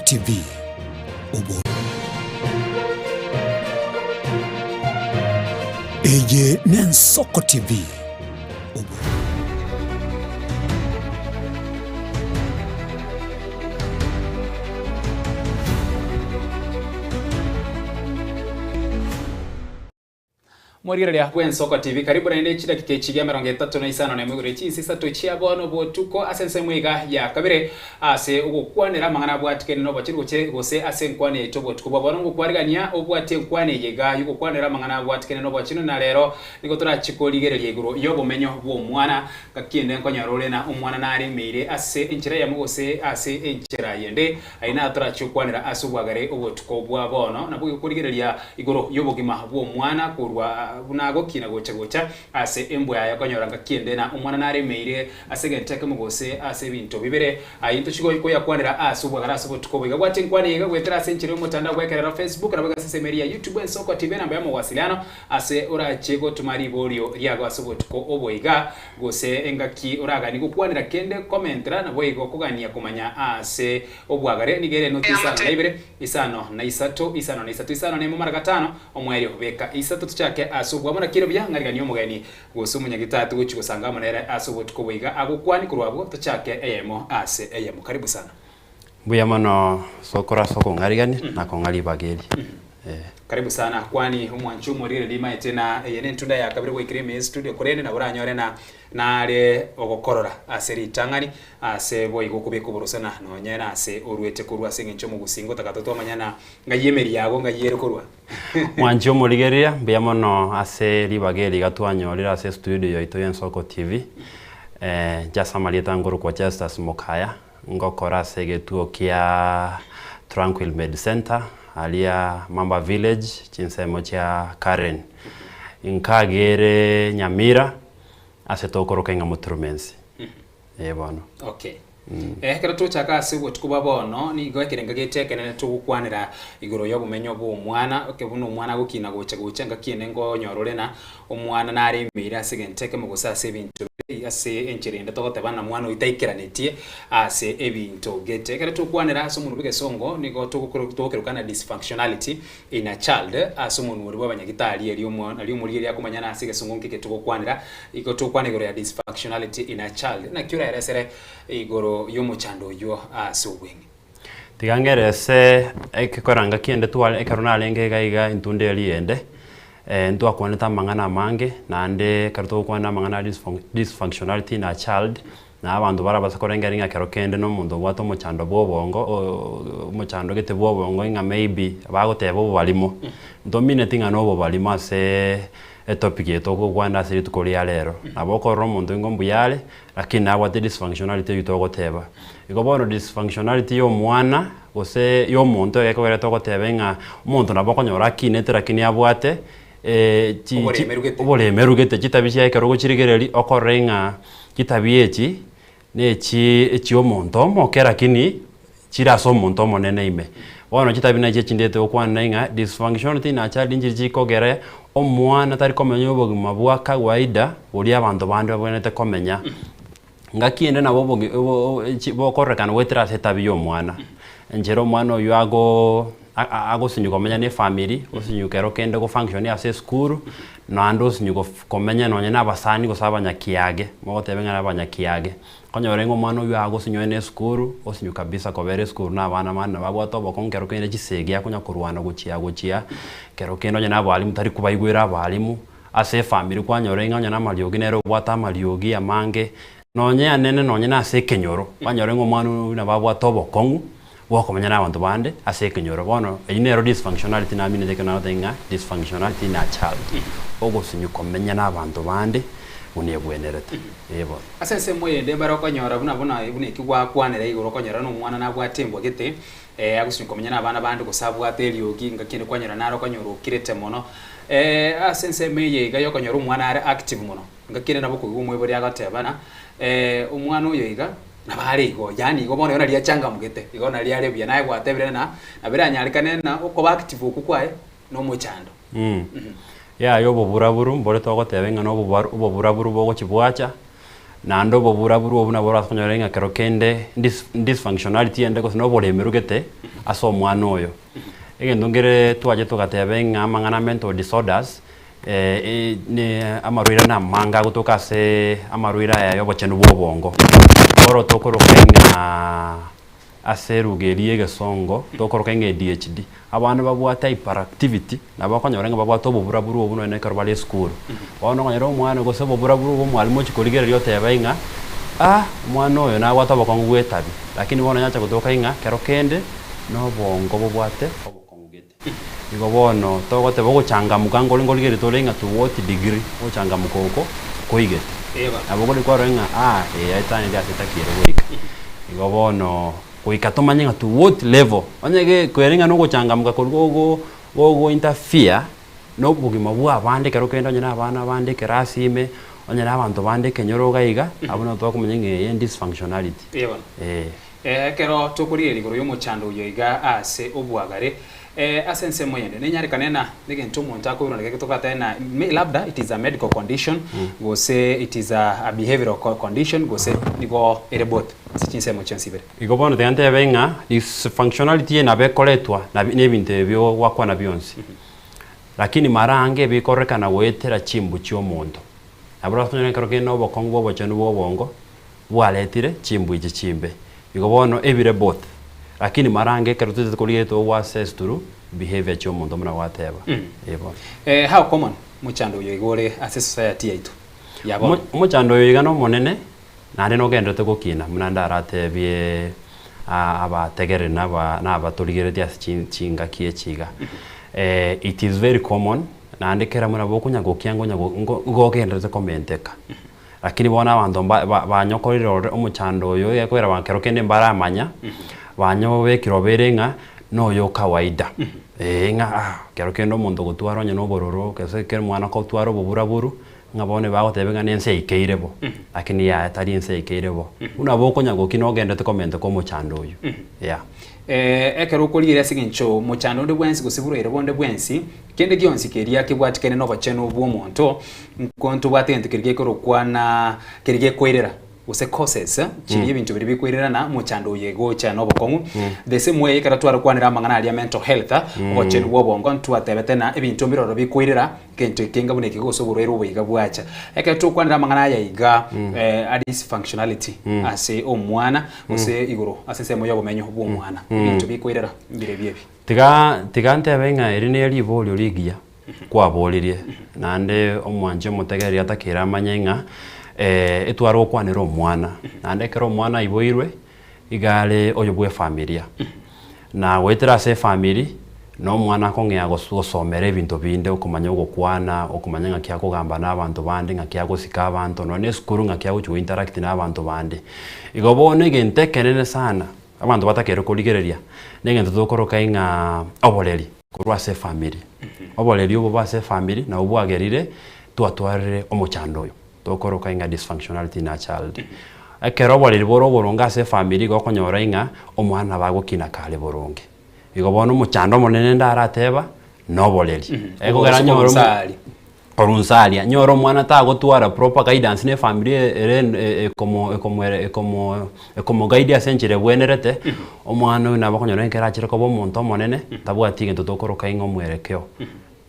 TV. Eye Nensoko TV. Mwiriria Nsoko TV karibu na ndechira kikechigia 35 na mwigure chi sisa tochia bono botuko asense mwiga ya kabire ase ugukwanira mangana bwatikene no bachiri guche gose asenkwane itobo tukuba bono ngukwarigania obwate nkwane yega yugukwanira mangana bwatikene no bachino na lero niko turachikoligereria iguru yo bumenyo bwo mwana kakiende nkonyarole na umwana nari meire ase enchira ya mugose ase enchira yende aina turachikwanira asubwagare obotuko bwa bono na bugikoligereria iguru yo bugima bwo mwana kurwa bunago kina gocha ase embwa ya konyoranga kiende na umwana nare meire asege nteke mugose ase binto bibere ayinto chigo iko yakwanira asubwa garaso botukobiga gwate nkwane yega gwetera senchire mutanda gwekerera Facebook na baga sese meria YouTube Nsoko TV namba ya mawasiliano ase ora chego tumari borio lyago asubo tuko oboiga gose engaki oraga ni gukwanira kende commentera na boigo kugania kumanya ase obwagare nigere notisa na ibere isano na isano ne mumara gatano omweri obeka isatu tuchake asubwa mona kiro bya ngariga mugeni gusumunya gitatu guchi gusanga monera asubwa tukobiga agukwani kurwabo tuchake eyemo ase eyemo karibu sana buya mano sokora soko ngarigani na kongari bageri karibu sana kwani umwanchu murire lima tena yene ntunda ya kabiri wikirime studio kurene na buranyore na ale ogokorora aseri tangani ase boy gukubika burusana no nyera ase urwete kurwa sengencho mu gusingo takatoto manyana ngayemeri yago ngayere kurwa mwanchu murigeria buya mano ase libageri gatwanyorira ase studio yoito Nsoko TV jasa malieta ngoro kwa Justus Mokaya ngokora segetuo kia Tranquil Med Center alia Mamba Village chinsemo cha Karen inkagere Nyamira asetokoroka nga muturumensi bono okay kera tuchaka asibo tukuba bono ni gwekerenga getekene tukukwanira igoro yo bumenyo bwo mwana kebuno mwana gukina gocha ngakiene ngo nyorole na umwana nari mira sigenteke mu gusase bintu ase enchirinde togote bana mwana itaikiranetie ase ebinto getekere tukwanira aso mu rubige songo nigo tukukurukana dysfunctionality in a child aso mu muri bwabanyagitari ali umuri ya kumanyana asige songo nkike tukukwanira iko tukwanira ya dysfunctionality in a child na kyura yaresere igoro yomuchando yo asubwingi tigangerese ekikoranga kiende twale ekarona lenge gaiga intunde aliende ntwa kwaneta mangana mange nande karto kwana mangana dysfunctionality na child na abantu barabasa korengeringa kero kende no mundo bwato muchando bobongo muchando gete bobongo inga maybe bagotebo balimo dominating anobo balima se topic yeto ko kwanda siri tukolia lero aboko romundo ngombu yale lakini abo dysfunctionality yitoko teba ikobono dysfunctionality yo mwana ose yo muntu yakobera toko tebenga umuntu naboko nyora kinetera kini abwate obolemerugete kitabishya ekero chirigereri okorenga kitabiechi nechi omuntu omokera kini chiraso omuntu omonene ime bono kitabina je chindete okwanenga dysfunctionality na child injury kogere omwana tari komenya obogima bwa kawaida uri abantu bandi babonete komenya ngakiende nabo bokorekana wetera setabi yo mwana njero mwana oyo ago sinyu komenya ne family osinyu kero kende go function ya se school no ando sinyu komenya no nyana basani go sabanya kiage mogotebenga nabanya kiage konyorengo mwana oyo ago sinyu ne school osinyu kabisa ko bere school na bana mana babwato bokonkero kende chisege akunya kurwana gochia kero kendo nyana balimu tari kubaigwira balimu ase family kwanyorenga nyana maliogi nero bwata maliogi amange nonye anene nonye na ase kenyoro kwanyorengo mwana na babwato bokongu wako manyana abantu bande ase kenyoro bono inero dysfunctionality na mine de kana thinga dysfunctionality na child ogo sinyu komenya na abantu bande uniyebwenerete yebo asense moye de baroko nyora buna ikigwa kwanira igoro konyora no mwana na bwatembwa gete agusinyu komenya na bana bande gusabwa teliogi ngakinde kwanyora naro konyora ukirete mono asense meye gayo konyora umwana ari active mono ngakinde nabo kugumwe bori agatebana umwana uyo iga nabare igo yani igo bono yona liachanga mugete igo na liare bya naye gwatebere na abira nyarikane na uko active ukukwae no muchando ya yo boburaburu mbore to gotebenga no boburaburu bogo chibwacha nando bobura buru obuna bora konyorenga kero kende dysfunctionality ende ko no bole merugete aso mwana oyo egendo ngere twaje tugatebe ng'amang'ana mental disorders ne amaruira na manga gutoka se amaruira ya yobo chenu bobongo oro tokorokenga aserugerie gesongo tokorokenga ADHD abantu babwata hyperactivity nabakonyorenga babwata obubura buru obuno ne karobale school ono konyero mwana go sebo bubura buru omwalimu chikoligere lyote yabainga mwana oyo na gwata bokongu gwetabi lakini bona nyacha gutoka inga kero kende no bongo bobwate igo bono togote boguchangamuka ngoligere tolenga to what degree ochangamuka uko koigete abogoli kwarenga aitani dia setakire goika igo bono goika tomanyinga to what level onyege kwerenga no guchangamuka gogo interfere no bugima bwa abande kero kenda nyina abana bande kerasime onyera abantu bande kenyoro gaiga abono to kumenyenge dysfunctionality kero tokurire ligoro yomuchando yoiga ase obwagare asense moyende nenyari kanena negento monta ko urona ke tokata na labda it is a medical condition go say it is a behavioral condition go say nigo erebot sichinse mochensibere igo bono tante benga is functionality na be koletwa na nebinte byo wakwa na byonsi lakini marange bikoreka na wetera chimbu chyo mondo abura tunyo kero ke no bokongo bo chenu bo bongo bwaletire chimbu ichi chimbe igo bono ebirebot lakini marange kero tuze kuliye to access to behavior chyo mondo muna wateba ebo how common muchando yo igore as society yaitu yabo muchando yo igano monene nande no gendo to kina muna ndarate bie aba tegere na ba toligere dia chinga kiechiga it is very common nande kera muna bokunya gokiango nyago gendo to commenteka lakini bona abantu banyokorire omuchando yo yakwera bankero kende mbaramanya banyo bekiroberenga no yo kawaida nga kero kendo mondo gutwaro nya no bororo kese ker mwana ko twaro bobura buru ngabone bago tebenga nense ikeirebo lakini ya tari nense ikeirebo una boko nyago kino gende to comment ko muchando uyu ekero kolire sigincho muchando de bwensi gusiburo ere bonde bwensi kende gionsi keria kibwatikene no bacheno bwo monto nkonto bwatente kirige ko rokwana kirige koirera use causes chiri ibintu biri bikwirira na muchando yego cha no bokongu the same way kara twara kwanira mangana ali mental health ochenu bobongo ntu atebete na ibintu mbiroro bikwirira kento kinga buneke go soburo ero buyiga bwacha eka to kwanira mangana ya iga adis functionality ase omwana use igoro ase semo yobo menyo bwo mwana ibintu bikwirira mbire biebi tiga ntebenga erine yali bolyo ligia kwa bolirie nande omwanje mutegeri atakira manyenga etwaro kwanero mwana nandekero mwana iboirwe igale oyo bwe familia na wetera se family no mwana kongea gusomera ebintu binde okumanya ogokwana okumanya ngakia kugamba n'abantu bande ngakia gusika abantu none skuru ngakia go interact n'abantu bande igobone gentekenene sana abantu batakero kuligereria negento tokoroka inga oboleri kurwa se family oboleri obo ba se family na obwagerire twatwarire omuchando oyo tokoroka inga dysfunctionality na child ekero boli boro boronga se family go konyora inga omwana bago kina kale boronge igo bono muchando monene ndarateba no boleri ego gara nyoro orunsalia nyoro mwana ta gotwara proper guidance ne family ere como guide asenchire bwenerete omwana na bakonyora inkera chire ko bomonto monene tabwati gento tokoroka inga omwerekeo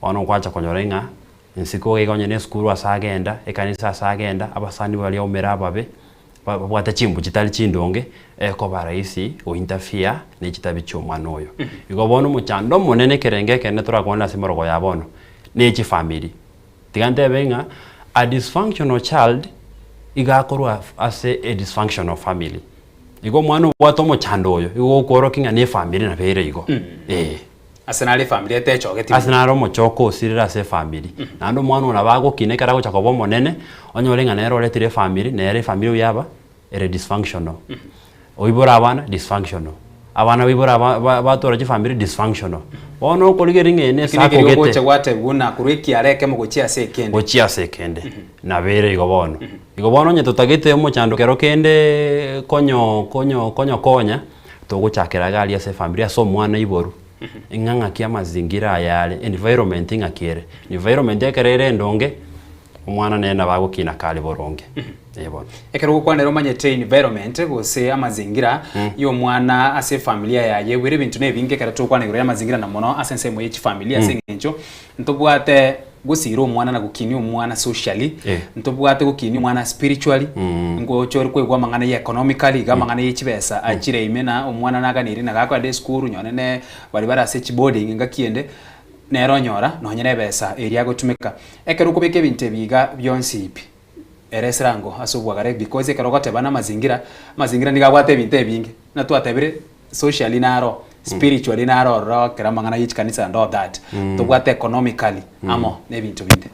ono kwacha konyora inga nsiko egonye ne skuru asagenda ekanisa asagenda abasani bali omera babe bwata chimbu chitali chindonge ko baraisi o interfere ne chitabi chomwana oyo igo bono muchando monene kerenge kene turakona simorogo ya bono ne chi family tigante benga a dysfunctional child igakorwa as a dysfunctional family igo mwana wato muchando oyo igo korokinga ne family na bere igo asenale family etechogeti asenaro mochoko sirira se family nando mwana ona bago kinekara go chakobo monene onyorenga nero letire family nere family yaba ere dysfunctional oibora abana dysfunctional abana oibora batora family dysfunctional ono koligeringa ene sako gete goche wate guna kuriki areke mo gochia sekende na bere igo bono nyeto tagete mo chando kero kende konyo konya to gochakera gali ase family aso mwana iboru inganga kia mazingira yale environment ngakiere environment yakerere ndonge omwana nena bagukina kali boronge ebo ekero kwanero manyete environment gose amazingira yo mwana ase familia yaye bwire bintu nebinge kera to kwanero amazingira na mono asense mu each familia sengencho ntobwate gusiro omwana na gukini omwana socially ntobwate gukini omwana spiritually ngo chori kwegwa mangana ya economically ga mangana y'ikibesa akire imena omwana naganiri na gakwa de school nyonene bari barase boarding ngakiende nero nyora no nyene besa eri agotumika ekero kubike binte biga byonsipi eresrango asubwagare because ekero gotebana mazingira ndigabwate binte binge na twatebire socially naro spiritually naro ro kera mangana yichikanisa and all that tubwate economically amo ne bintu binde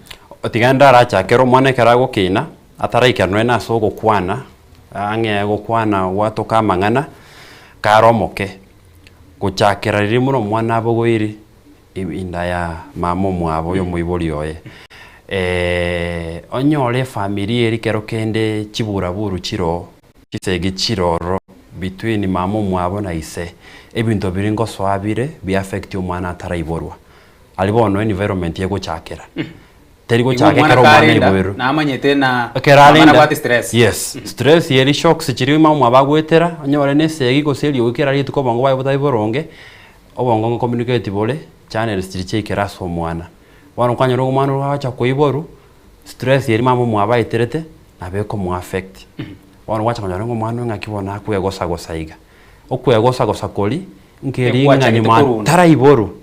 otiganda racha kero mwana kera gukina ataraikernwe na so gukwana ange gukwana watoka mangana karomoke guchakera riri muno mwana abogoiri inda ya mamo mwabo yo muibori oye onyole family eri kero kende chiburaburu chiro kisege chiroro between mamo mwabo na ise ebintu biringo swabire bi affect omwana atarayiborwa alibono environment yego chakera terigo chakera omwana iboru na amanyete na amana bwate stress stress yeri shocks chiri mamo abagwetera onyole nesegi goseli okera rituko bongo bayo botayiboronge obongo communicate bole channel striche keraso mwana wano kwanyoro mwana wacha koiboru stress yeri mamo mwaba iterete nabeko mu affect wano wacha kwanyoro mwana ngakibona kuyegosa gosaiga okuyegosa gosakoli nkeri ngani mwana taraiboru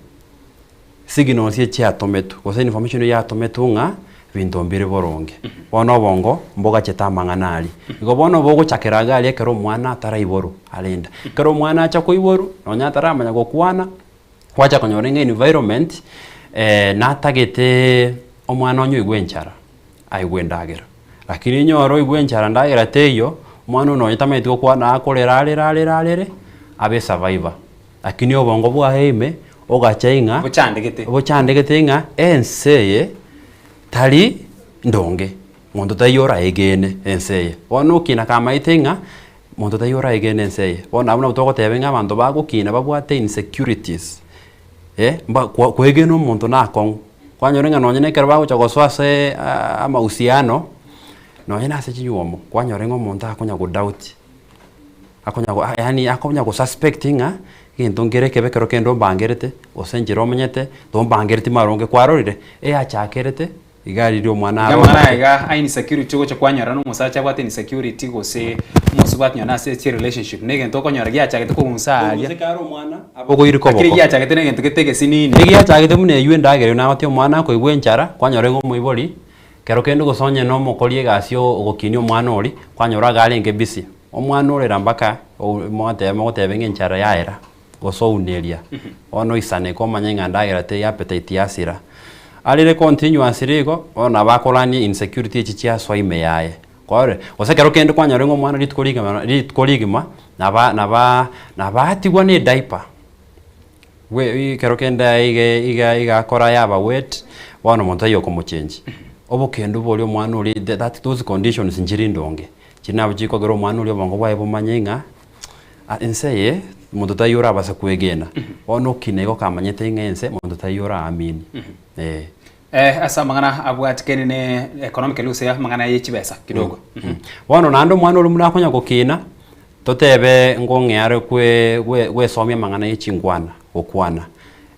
signals ye cha tometo gosa information ya tometo nga bintu mbire boronge wano bongo mboga chetamangana igo bono bogo chakeraga ali kero mwana taraiboru alinda kero mwana acha koiboru nonya taramanya gokwana wacha konyorenga environment natagete omwana onyo igwenchara aigwendagera lakini nyoro igwenchara ndagera teyo omwana no yitametu gokwana akorera abe survivor lakini obongo bwa heime ogachainga bochandegete nga enseye tali ndonge mondo tayora egene enseye ono kina kama itenga mondo tayora egene enseye bona abuna butoko tebenga abantu bagukina babwate insecurities mba kwegeno omuntu nakon kwanyorenga nonyene kerba gocha goswase amahusiano nonyene ase chinyuomo kwanyorenga omuntu akonya go doubt akonya go suspectinga kintu ngereke kero kendo mbangerete osenjero omenyete to mbangerete maronge kwarorire achakerete igari ryo mwana aro mwana ai insecurity gocha kwanyora no musacha bwate insecurity gose musubati nyona se relationship nege ntoko nyora gya chagete ko musalia musekaro mwana aboko iriko boko akiri gya chagete nege ntuketege sinini gya chagete mune yue ndagere na batyo mwana ko igwenchara kwanyora ngo muibori kero kendo gosonye no mokolie gasio ogokini omwana ori kwanyora galenge bisi omwana ore rambaka mote bengenchara yaera gosounelia ono isane ko manyenga ndagera te appetite yasira alire continuous rigo ona bakolani insecurity chichia swaime yae kware osekero kende kwanyorengo mwana litkoligima na batigwa ne diaper we kero kende iga kora yaba wet wana monta yoko muchenji obokendo bolyo mwana uli that those conditions njiri ndonge chinabo chiko gero mwana uli bongo bwaye bomanyenga enseye mundu tayora basa kuegena ono kinego kamanyete ngense mundu tayora amini asa mangana abwatikene ne economically use mangana yechibesa kidogo wano nando mwana uri muna konya gokina totebe ngongeare kwe somya mangana yechingwana okwana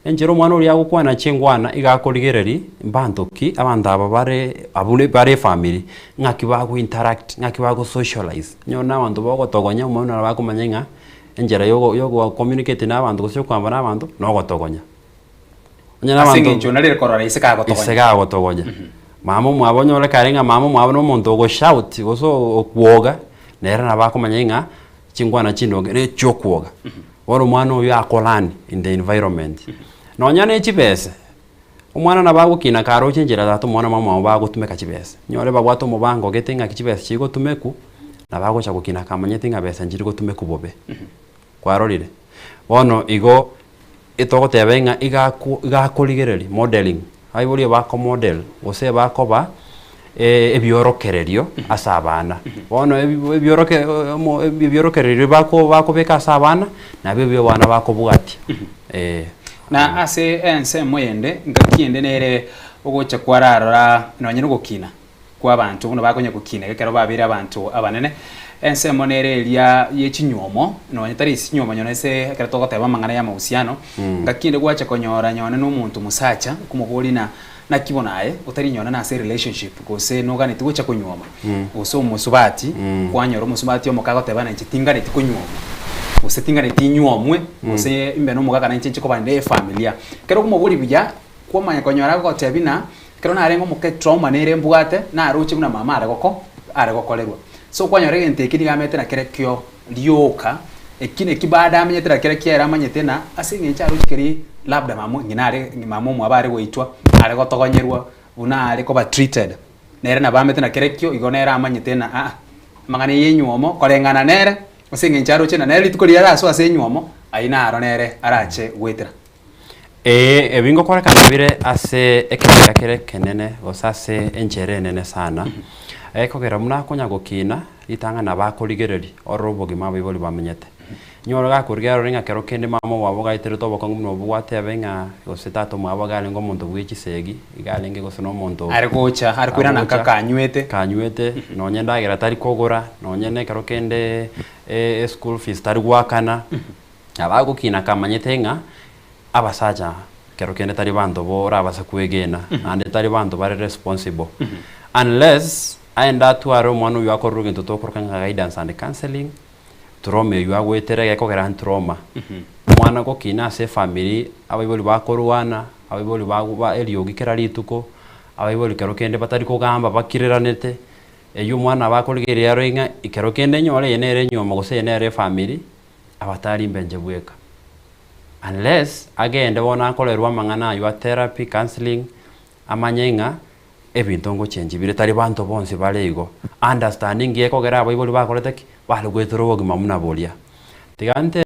enjero mwana uri agukwana chingwana igakoligereri mbantoki abantu aba bare family ngakiba ku interact ngakiba ku socialize nyona abantu bogotogonya umuntu bakumanyenga enjera yogo communicate n'abantu gusyo kwamba n'abantu no gotogonya nyana abantu asinge nalire korora iseka gotogonya mama mwabonyo le karenga mama mwabona umuntu go shout goso okwoga nera nabakumanyenga chingwana chindonge ne chokwoga woro mwana uyu akolani in the environment nonyane chibese umwana nabagukina karo chenjera zato mwana mama bagutumeka chibese nyore babwato mubango getinga kichibese chigo tumeku nabagocha gukina kamanyete ngabesa njiri gutumeku bobe kwarorire wono igo itogotebenga igakoligereri modeling aibori bako model ose bakoba ebiorokererio asabana wono ebiorokererio bako beka asabana nabyo bana bako bugati na ase ense moyende ngakiende nere ogocha kwarara nonyene gukina kwa abantu buno bakonye kukine kero babira abantu abanene ensemo nere elia yechinyuomo no nyetari isinyuomo nyonese kero togoteba mangana ya mahusiano ngakinde gwacha konyora nyone n'omuntu musacha kumuguli na kibonaye utari nyona na se relationship gose no gane tugocha kunyuoma uso umusubati kwanyoro umusubati yo mukagoteba na chitinga neti kunyuoma usetinga neti nyuomwe use imbe no mugaga na chinchi ko bande familia kero kumuguli bya kwamanya konyora gotebina kero na rengo muke trauma nere mbwate na aruchi buna mama are gokolerwa so kwanyora gente kiri gamete na kerekyo lioka ekine kibada amenyetera kerekyo era amanyete na asinge charuchi keri labda mamu nginare mamu mwabare goitwa are gotogonyerwa una are ko ba treated nere na bamete na kerekyo igonera amanyete na mangane yenyuomo kolengana nere asinge charuchi na nere tukuri ara so asenyuomo aina aro nere arache gwetera ebingo kore kanabire ase ekya kere kenene osase enchere nene sana kogera muna konya gokina itanga na bakorigereri orobogi mabiboli bamenyete nyoro gakurigero ringa kero kende mamo wabo gaitere to bokongu no bwate abenga osetato mwabo gale ngo muntu bwichisegi igalenge gosono muntu ari gocha ari kwira na kanywete no nyenda gira tari kogora no nyene kero kende school fees tari gwakana abago kina kamanyete nga abasaja kero kende tari bando bora abasakwegena ande tari bando bare responsible unless aenda tuaro mwana uyu akoruge ntoto korkanga guidance and counseling trauma uyu agwetere gekogera trauma mwana ko kina se family abayiboli bakorwana abayiboli ba eliogi kerari tuko abayiboli kero kende batari kugamba bakiriranete eyu mwana bakorigere yaro inga ikero kende nyore yenere nyoma gose yenere family abatari mbenje bweka unless agende bona akolerwa mangana yu therapy counseling amanyenga ebintu ngo change bire tari bantu bonse barego understanding yeko gera abayiboli bakoreteki bale gwetoro bogima muna bolia tigante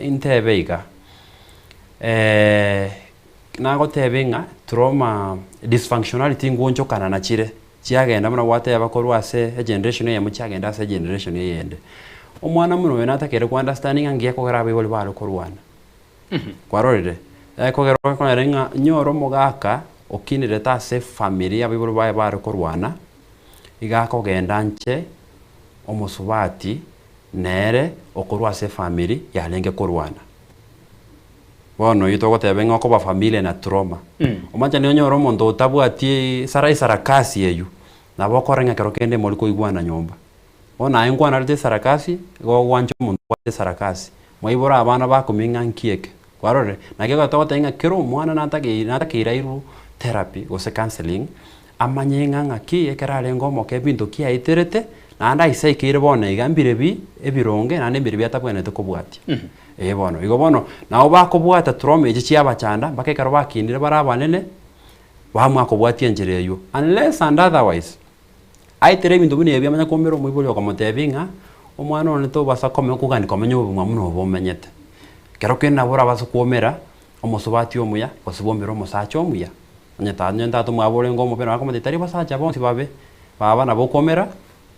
intebeiga nago tebenga trauma dysfunctionality ngonjo kana na chire chiagenda muna wate abakorwa ase generation ya muchagenda ase generation yende omwana muno wena atakere ku understanding angiyeko gera abayiboli balokorwana kwarorire yeko gera ko renga nyoro mogaka okinire ta se familia abiburu bae bare korwana igako genda nche omusubati nere okorwa se family yalenge korwana bono yito tebenga ko ba familia na trauma omanja ni onyoro mondo tabwati sarakasi yeyu na bokorenga kero kende moliko igwana nyomba ona engwana rite sarakasi go gwancho mondo wa sarakasi moibora abana bakuminga nkieke kwarore nakego togotenga kero mwana natakira iru therapy gose counseling amanyenga ngaki ekerale ngomo kebintu kia iterete na anda isai kire bona igambire bi ebironge na nembire biatabwene tukobwati bono igo bono nawo bakobwata trauma eje chia bachanda bakekaro bakindire barabanene bamwa kobwati enjereyo unless and otherwise aitere bintu bune byamanya komero muibuli okomotebinga omwana one to basa kome kugani komenyo bumwa muno bomenyete kero kena bora basa kuomera omosubati omuya osibombero omosacho omuya nyeta to mwabole ngomo pena bakomete tari basacha bonsi babe baba na bokomera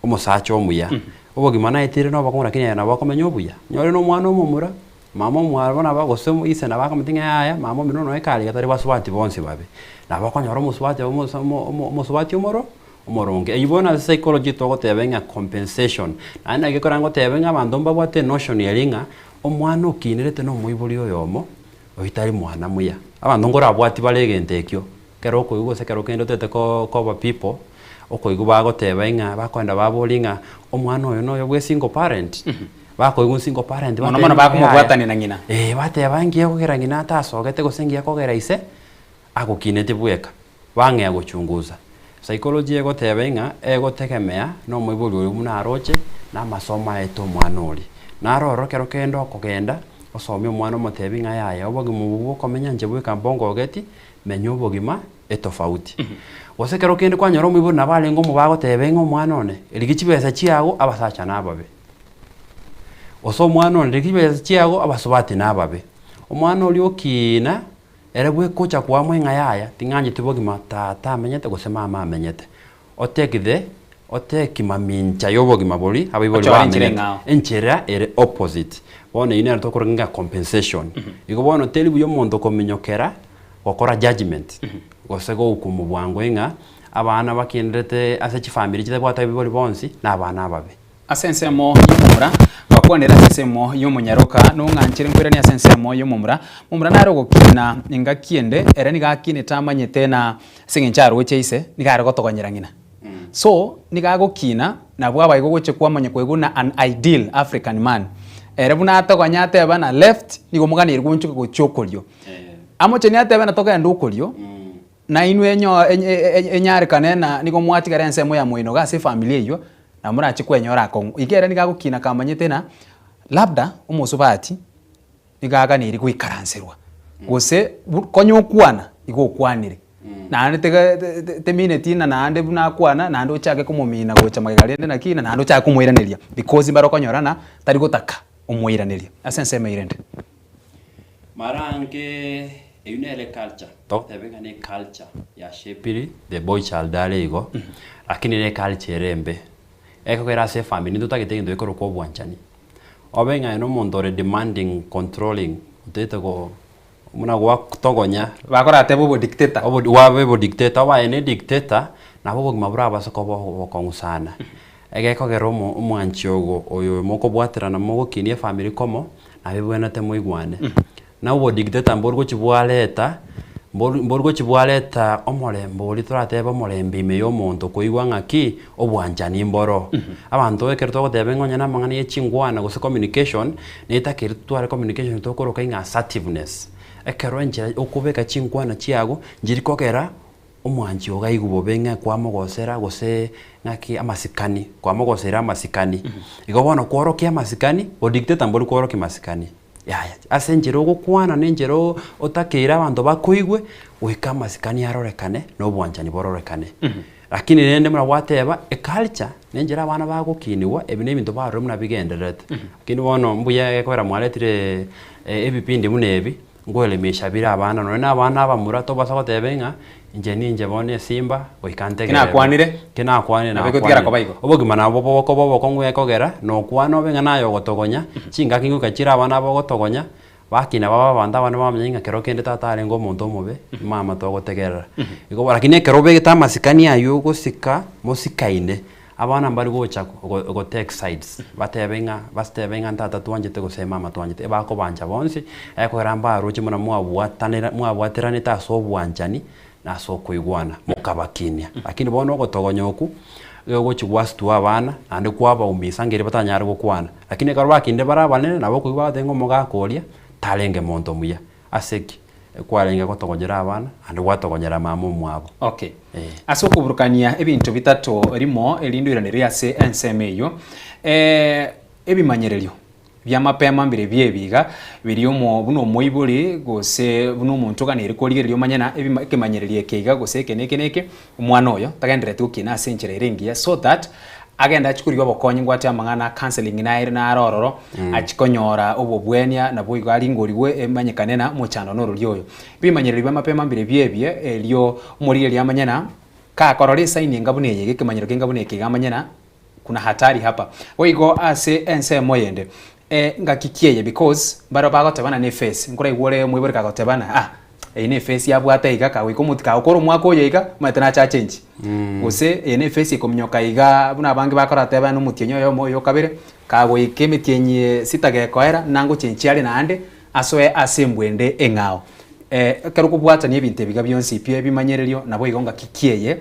omosacho omuya obogimana etire no bakomora kinya na bakomenya obuya nyore no mwana omumura mama mwabona bagose ise na bakometinga yaya mama mino no ekali gatari basubati bonsi babe na bakonyora omusubati omusubati omoro omoronge eyibona psychology to gotebenga compensation na gekora ngotebenga bandomba bwate notion yalinga omwana okinirete no muibuli oyomo oitari mwana muya abandu ngora bwati balegentekyo kero koigo se kero kendo tete ko ba people okoigo bagotebenga bakwenda babolinga omwana oyo no yobwe single parent bakoigo single parent mwana bakumubwatani na ngina batebangiye kogera ngina tasogete gosengiye kogera ise agokinete bweka bange agochunguza psychology ego tebenga ego tekemea no mwibuli uri muna aroche na masoma eto mwana uri na roro kero kendo kogenda osomyo mwana motebinga yaya obogi mubugo komenya nje bweka mbongo geti menyo bogima etofauti osekero kende kwa nyoro mwibo nabale ngo mubago tebenga mwana one eligichibesa chiago abasacha nababe oso mwana one eligichibesa chiago abasubati nababe omwana oli okina erebwe kocha kwa mwenga yaya tinganje tubogima tata menyete gosema mama menyete otekimamincha yobogima boli abiboli ba enchera ere opposite bona ine to korenga compensation igo bono teli buyo mondo kominyokera okora judgment gose go hukumu bwangu inga abana bakenderete ase chifamily chite bwata biboli bonsi na abana ababe asensemo y'omumura bakonera asensemo y'omunyaroka nunganchire nkwira ni asensemo y'omumura mumura naro gokina ninga kiende era niga kine tamanyete na singincharo cheise niga aro gotogonyera ngina so niga gokina na bwa bayigo goche kwamanya kweguna an ideal African man era buna atogonya ateba na left nigo muganira gunchuka gochokolio amoche ni ateba na toka ndukolio na inwe enyare kanena nigo mwatigara ensemo ya moino gase familia iyo na murachi kwenyora kongo igera niga gukina kamanyete na labda umusubati nigaga niri gwikaranserwa gose konyo kwana igo kwanire na tega temineti na ande buna kwana na ando chake kumumina gocha magalende na kina na ando chake kumwiraneria because mbaro konyorana tari gotaka umwiraneria asensema irende marange eyunele culture tebega ne culture ya shepiri the boy child dalego lakini ne culture rembe eko kwera se family ndutagete ndo ekoro ko bwanchani obenga no mondore demanding controlling utete go muna gwa kutogonya bakora tebo bo dictator obo dictator wa ene dictator na bobo mabura basoko bo kongusana egeko geromo umwanchiogo oyo moko bwatira na moko kinie family komo na bibwena temo igwane na ubo dictator mborgo chibwaleta mborgo chibwaleta omolembo oli turateba omolembe ime y'omonto koigwa ng'aki obwanchani mboro abantu ekerto goteba ngonya na mang'ani echingwana gose communication netakiri tware communication tokoroka inga assertiveness ekero enche okubeka chingwana chiago njiri kokera omwanchi ogaigubo benga kwa mogosera gose ng'aki amasikani kwa mogosera amasikani igo bono kworokia amasikani o dictator mbori kworokia amasikani yaya ase njero gukwana nenjero otakira abantu bakuigwe wika amasikani arorekane no bwanchani bororekane lakini nende mura wateba e culture nenjera abana bagukiniwa ebine bintu baro muna bigenderete lakini bono mbuya ekora mwaletire ebipindi munebi ngoelemesha bira abana no na abana abamura to basa gotebenga inje ninje bone simba oikantegera kina kwanire na begotigera ko baigo obogima na bobo kongwe kogera no kwano benga nayo gotogonya chinga kingu kachira abana bo gotogonya bakina baba banda bana bamenyinga kero kende tatare ngo muntu omobe mama to gotegerera igo lakini kero begeta masikani ayo gosika mosikaine abana mbari gocha go take sides bastebenga ntata twanjete gosema mama twanjete bako banja bonsi eko ramba ruchi muna mwabwaterane ta so bwanjani na so kuigwana mukabakinia lakini bono gotogonyoku gochi wastu abana ande kwaba umisa ngere batanyara gukwana lakini karo bakinde barabane nabo kuiba tengo mugakoria talenge monto muya aseki kwarenge gotogonyera abana ande gwatogonyera mama mwabo okay asokuburukania ebintu bitatu rimo elindwirane riase ensemeyo ebimanyererio bya mapema mbere byebiga biriomo buno moiburi gose buno muntu kanire korigererio manyana ebimanyererie keiga gose keneke umwana oyo tagendere tukina asenchera rengia so that agenda achikurio bokonyi ngwate amangana counseling naire na arororo achikonyora obobwenia na boigo aringoriwe emanyekane na mochano norori oyo bimanyererio bya mapema mbere byebye elio morigeria manyana ka korore sign ngabune yege kemanyero kengabune keiga manyana kuna hatari hapa oigo ase ensemo yende ngakikieye because baro bagotebana ne face nkora igwore mwibore kagotebana ene face yabwata iga kawe komutika okoro mwako yiga matana cha change gose ene face ikomnyoka iga buna bangi bakora tebana n'umutienyo yo moyo kabere kawe ikemitienye sitagekoera nango chenchiale nande asoe asembwende engao kero kubwata ni ebintu biga byonsi pye bimanyererio nabo igo ngakikieye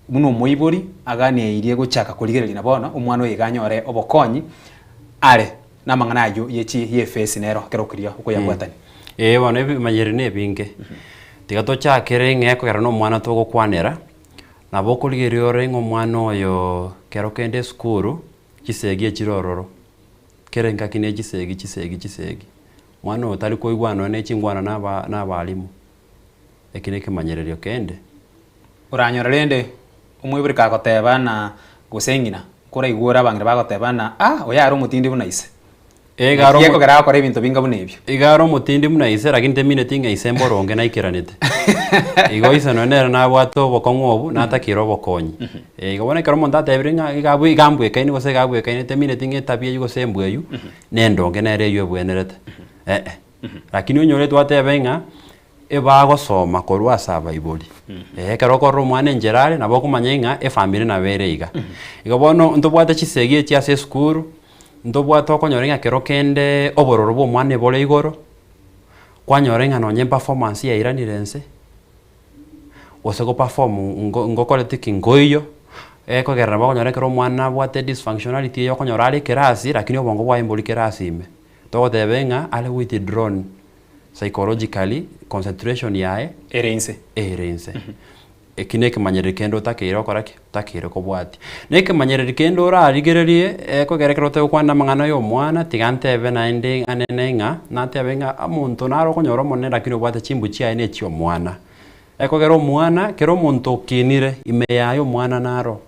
muno moibori agane irie gochaka kurigereria nabona umwana oyiganyore obokonyi are na manganayo yechi ye face nero kero kuria uko yabwatani bono ebimanyere ne binge tigato chakere ngeko kero no mwana to gokwanera nabo kurigeria ore ngo mwana oyo kero kende skuru kisegi echirororo kere ngakine chisegi mwana otari koigwana ne chingwana na balimu ekine kemanyererio kende uranyora rende umwiburi kagoteba na gusengina kora igora bangire bagotebana oyaro mutindi bunaise egaro yeko gara akora ibintu binga bunebyo igaro mutindi bunaise lakini temine tinga isembo ronge na ikiranite igo isano nera na bwato bokong'obu na takiro bokonyi igobona kero monta tebringa igambwe kaini gose gabwe kaini temine tinga tabia yugo sembweyu nendonge nere yo bwenerete lakini unyore twatebenga ebagosoma korwa survival kero korwa omwana engerare nabo okomanya ng'a efamily nabo ere iga igo bono ntobwate chisegi echi ase esukuru ntobwate okonyora ng'a kero kende obororo bwa omwana ebore igoro kwanyora ng'a nonye performance yairanire nse gose goperform ngokorete ki ngoiyo kogerera bakonyora kero omwana abwate dysfunctionality eyo okonyora are ekerasi lakini obongo bwaye mbori kerasi ime togotebe ng'a are withdrawn psychologically concentration yae ere inse eki nekemanyereri kende otakeire okoraki otakeire kobwati nekemanyereri kende orarigererie kogerekera otegokwana amang'ana ya omwana tiga ntebe naende anene ng'a natebe ng'a omonto nare okonyora omonene lakini obwate chimbu chiaye na echia omwana ekogera omwana kero omonto okinire ime yaye omwana naro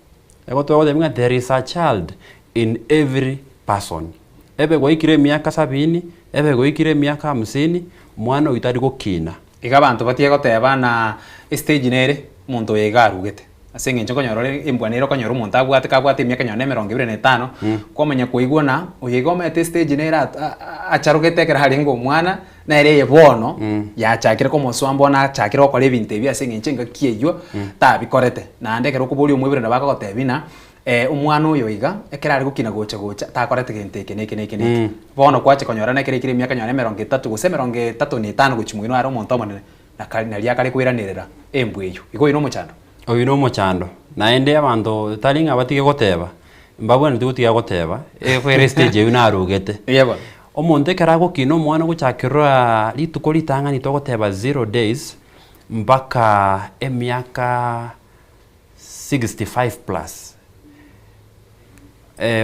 egotogoteba ng'a there is a child in every person ebe goikire emiaka 70 ebe goikire emiaka 50 mwana uitari gokina iga bantu batie goteba na stage nere muntu yega arugete ase ng'encho konyora embwanero konyora omonto abwate emiaka nyone 25 kwamanya koigwa na oyiga omete stage nere acharugete ekera hari ngo omwana nere yebono yachakire komoswambo na achakire okora ebinto ebi ase ng'encho ngakieyo tabikorete naende ekero okobori omwibire na bakagotebina omwana oyo iga ekera ari gokina gocha takorete gento eke neke bono kwache konyora na ekere emiaka nyone 30 gose 35 gochimwino ari omonto omonene naria kare kwiranirira embwe eyo igo ino omochando oyu no omochando naende abanto tari ng'a batige goteba mbabwene tigutiga goteba ekwere stage eyu narugete yebo omonto ekera agokina omwana gochakirwa rituko ritang'ani togoteba 0 days mpaka emiaka 65 plus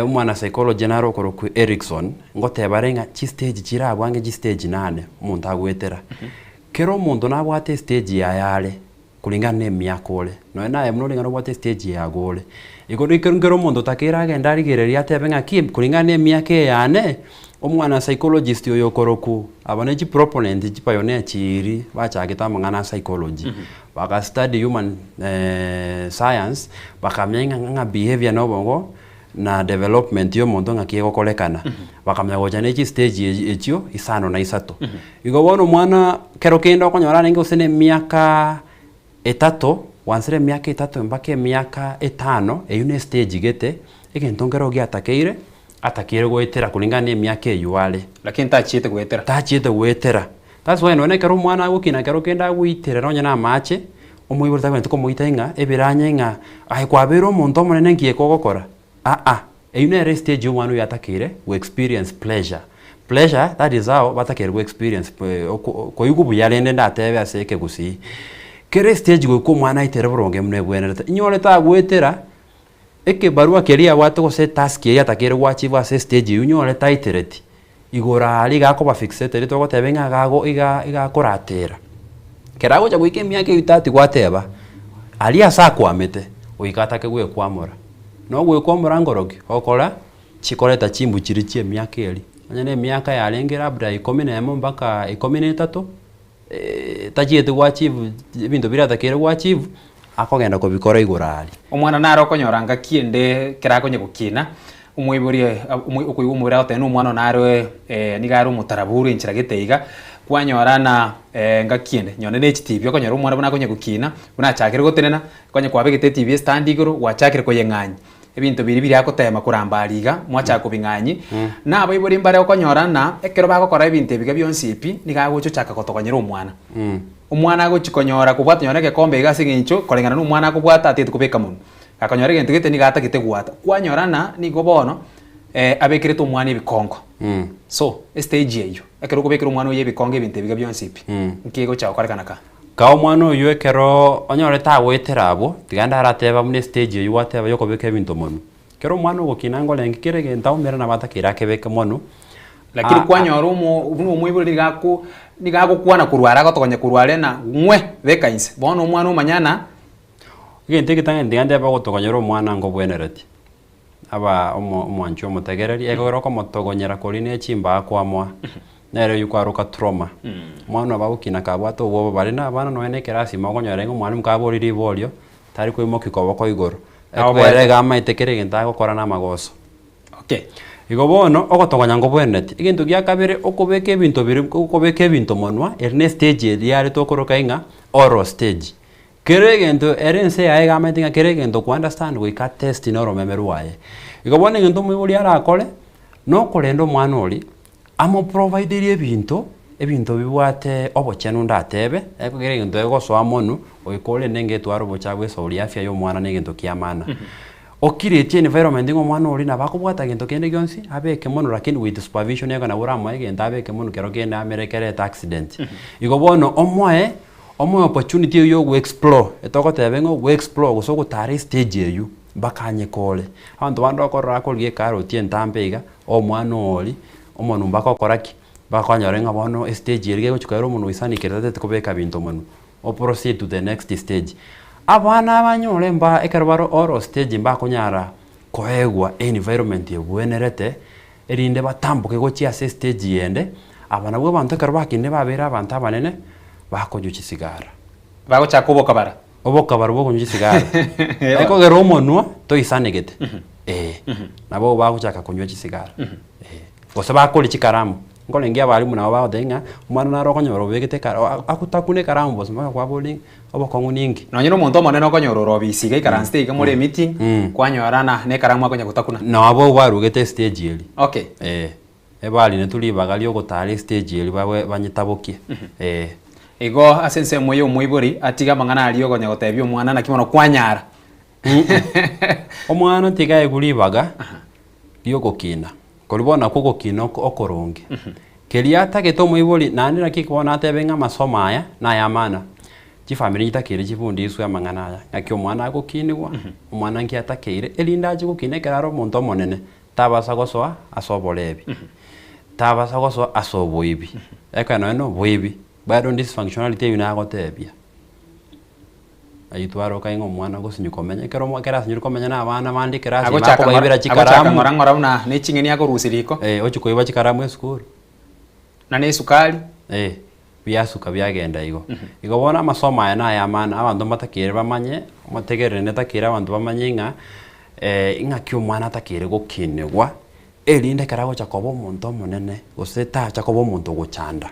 omwana psychology naro okoroku Erikson ngoteba renga chi stage chirabwange chi stage 8 omonto agwetera kero omonto nabwate stage yayare kulingana na emiaka ole noe naye muno ringana obwate stage yagore igo rikero omonto takera agenda arigereria atebe ng'aki kulingana na emiaka eyane omwana psychologist oyo okoroku abane chi proponent chi pioneer chiri bachagete amang'ana psychology bakastudy human science bakamenya ng'a behavior nobongo na development yo muntu ng'aki egokorekana bakamenya gocha nechi stage echio isano na isato igo bono mwana kero kendo okonyora nenge usene miaka 3 wansire miaka 3 mpaka miaka 5 eyu ne stage gete egento ngero giatakeire atakire goetera kulingana na miaka eyuale lakini tachiete goetera that's why none kero mwana agukina kero kenda agwitire nonya na mache omwibura tagwente komoita ng'a ebiranye ng'a ai kwabera omonto omonene ngieko gokora eyu nere stage omwana oyo atakire we experience pleasure that is how batakire we experience koyugu buyarende ndatebe aseke gusi kere stage go omwana aitere boronge mune bwenerete inyore tagwetera eke barua keria watu gose task ya atakire wachiva ase stage eyu nyore taitereti igora ali gakoba fixated togotebe ng'a gago iga koratera kerago cha gwike miaka itati gwateba ali asa kwamete oikatake gwe kwamora no gwekomora ngoroki okora chikoreta chimbu chiri chie miaka eri anya miaka yarengera labda 11 mpaka 13 tachiete gwachivu bintu bira takere gwachivu akogenda kubikora igurari omwana naro konyoranga kiende kerakonye gukina umwiburie ukuyumura otene omwana naro nigaro mutaraburu inchira geteiga kwanyorana ngakiende nyone ne TV okonyora omwana buna konye gukina buna chakire gotenena konye kwabegete TV stand iguru wachakire koyeng'anyi ebintu biri akotema kurambariga mwacha kubing'anyi nabo ibori mbare okonyorana ekero bagokora ebintu biga byonsipi nigagocho chaka gotokonyera omwana omwana agochikonyora kubwata nyone gekombe igase ng'incho korengana n'omwana akobwata atete kubeka muno akonyora egento gete nigata gete gwata kwanyorana nigo bono abekirete omwana ebikongo so stage eyo ekero kubekira omwana oyo ebikongo ebintu biga byonsipi nkigo chao korekana ka omwana oyo ekero onyorete agwetera abo tiganda arateba mune stage eyo wateba yokobeka ebinto mono kero omwana ogokina ngolengi kere genta omera na batakira akebeke mono lakini kwanyora omwiburi nigago kwana kurwara gotokonya kurware na ngwe bekainse bono omwana omanyana gente gitange tiganda bagotokonyera omwana ngo bwenereti aba omwancho omotegereri egoro komotogonyera korine chimba kwamwa nere yukwaruka trauma mwana bagukina kabwato obo bari na bana noene kerasi magonyora ngo mwana mukaboriri bolio tari kwimo kikoboko igoro ekwerega amaite kere genta gukora na magoso okay igo bono ogotogonya ngo bweneti egento gia kabere okobeka ebinto biri okobeka ebinto monwa erne stage eri yari tokoroka inga oral stage kere egento erense yae gamatinga kere egento ku understand goika test na oromemero waye igo bono egento moibori arakore no korendo mwana ori amo provide ebinto bibwate obochenu ndatebe ekogere egento egosoa monu oikore nenge twaro bochagwe sori afya yo mwana negento kiamana okiretie environment ngo mwana ori na bakobwata gento kende gyonsi abeke mono lakini with supervision yako na buramo egento abeke mono kero kende amerekere accident igo bono omoe opportunity yo go explore etogotebe ngo go explore gusoko tari stage eyu bakanye kole abantu bando akorra kolgie karo tie ntambeiga o mwana ori omontu bakokoraki bakonyorenga bono stage erige gochukaro omontu isani kerete kobeka binto mono o proceed to the next stage abana abanyore mba ekarubaro oral stage mba kunyara koegwa environment yebuenerete erinde batambuke gochia stage yende abana bwo bantu karubakinde babera abantu abanene bakojuchi sigara bagocha kuboka bara bwo kunyuchi sigara eko gero omonwa to isanegete nabo bagochaka kunyuchi sigara gose bakoli chikaramu ngole ngia balimu nabo bagotenga umwana narokonyoro begete kara akutakune karamu bose maka kwa bowling obokongu ningi nonyiro omonto omonene okonyoro bisiga ikaranste iga muri meeting kwanyorana ne karamu akonya gutakuna nabo barugete stage eri okay ebali netulibagali ogotari stage eri bawe banyitabokie igo asense moyo moibori atiga mangana ali ogonya gotebia omwana na kimono kwanyara omwana tiga egulibaga lyogokina kolibona kugokina okoronge keliata getomo iboli nanira kikubona atebenga masomo aya na yamana chifamily itakire chifundiswe amangana aya ngaki omwana agokinibwa omwana ngiatakeire elindaje gukinekera omonto monene tabasa gosoa asobolebi tabasa gosoa asoboibi ekana no boibi bado dysfunctionality yunagotebia ayitwaro kaingo mwana gosinyukomenya kero mwakera sinyukomenya na abana bandi kerasi bako baibera chikaramu ngorangora una ne chingeni yako rusiriko ochikoiba chikaramu esukuru na ne sukali byasuka byagenda igo igo bona amasomo aya na yamana abantu batakire bamanye amategere netakira abantu bamanyenga inga kyo mwana atakire gokinegwa elinde karago chakobo omonto monene goseta chakobo omonto gochanda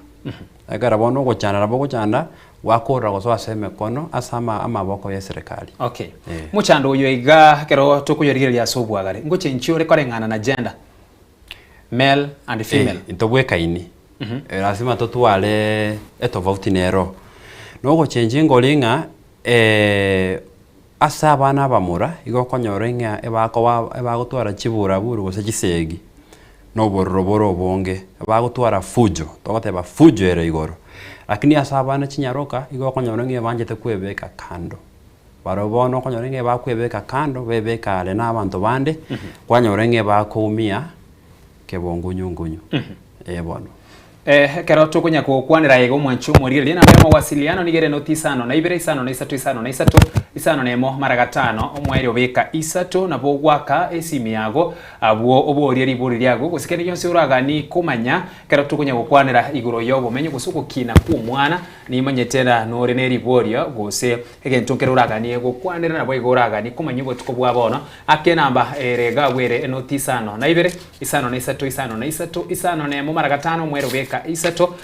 agara bono gochanda rabo gochanda wakora goso aseme kono asama amaboko ya serikali okay muchando uyo iga kero tukuyorigeria sobwagare ngoche nchiore korengana na gender male and female intobweka ini lazima totwale etovauti nero nogo change ngolinga asa abana bamura igo konyorenga ebagotwara chibura buru gose gisegi no boroboro bonge ebagotwara fujo togoteba fujo ere igoro lakini asa abana chinyaroka igo konyorenga banjete kwebeka kando barobono konyorenga bakwebeka kando bebeka ale na abantu bande kwanyorenga bakumia kebongunyungunyu bono kero tukunya kukwanira yego mwanchu murire na memo wasiliano nigere noti isano na ibere isano na isatu isano na isatu isano nemo maragatano omweri obeka isatu na bogwaka esimi yago abwo obori riburi yago gusikere yonse uragani kumanya kero tukunya kukwanira iguro yobo menye gusuko kina ku mwana ni manyetera nore ne riborio gose egento kero uragani gukwanira na boigo uragani kumanya bo tukobwa bona akenamba erega were noti isano na ibere isano na isatu isano na isatu isano nemo maragatano omweri obeka isato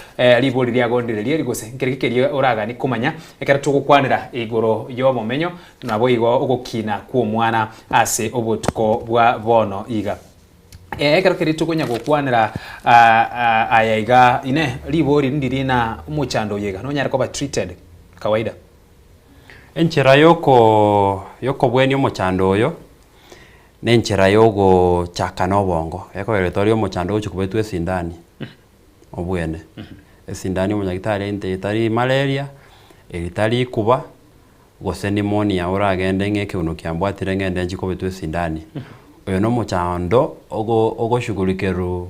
liboli lya gondire lye ligose nkerekerie oragani kumanya ekara tukukwanira igoro yobo menyo nabo igo ogokina ku mwana ase obotuko bwa bono iga ekara keri tukunya gukwanira ayaga ine liboli ndiri na umuchando yega no nyara ko ba treated kawaida enchera yoko bweni umuchando oyo nenchera yogo chakano bongo eko eretorio umuchando uchukubetwe sindani obwene esindani umunyagitari ente itari malaria itari kuba gose pneumonia uragende ngeke unukiambwatire ngende njiko betwe sindani oyo no muchando ogo shugulikeru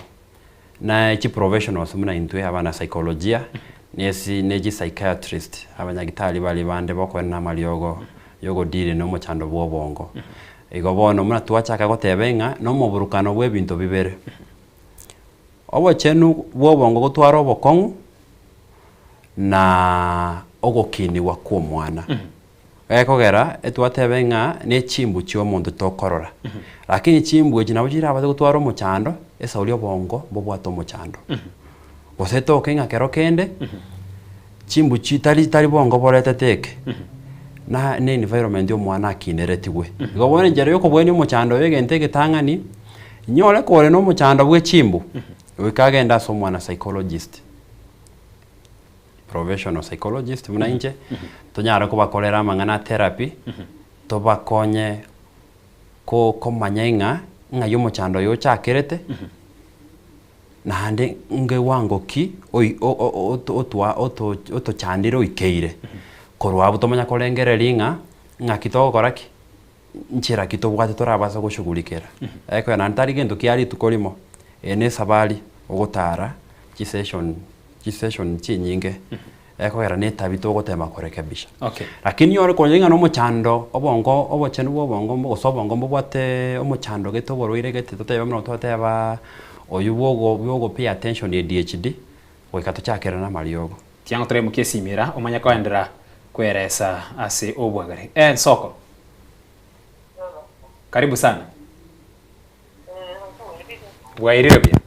na chi professionals muna intwe abana psychologia neji psychiatrist abanyagitari bali bande bako na maliogo yogo dire no muchando bwobongo igo bono muna tuachaka gotebenga no muburukano bwebinto bibere obo chenu bwobongo gotwara obokongu na ogokini wa kwa mwana ekogera etwatebe ng'a ne chimbu chio omonto tokorora lakini chimbu echi nabo chirabate gotwara omochando esauri obongo bobwate omochando gose toke ng'a kero kende chimbu tari bongo boretete na environment omwana akineretigwe igo bono enchera yokobwania omochando oyo egento egetang'ani nyore kore no omochando bwa echimbu wikagenda ase omwana psychologist professional psychologist muna inche tonyara kobakorera amang'ana therapy tobakonye komanya ng'a yomochando oyo ochakerete naende nge wangoki otochandire oikeire korwa abo tomanya korengereria ng'aki togokora ki nchera ki tobwate torabasa goshugulikera eko na ntari gento kiari tukorimo ene sabari ogotara session chinyinge eko era netabi togotema korekebisha okay lakini yore konyenga no mochando obongo obochenu bobongo gosobongo bobwate omochando getoboroire gete toteba mno toteba oyubogo pay attention ADHD goikato chakera na mariogo tiango tore mukesimira omanya koendera kweresa ase obwagare Soko karibu sana bwairire bia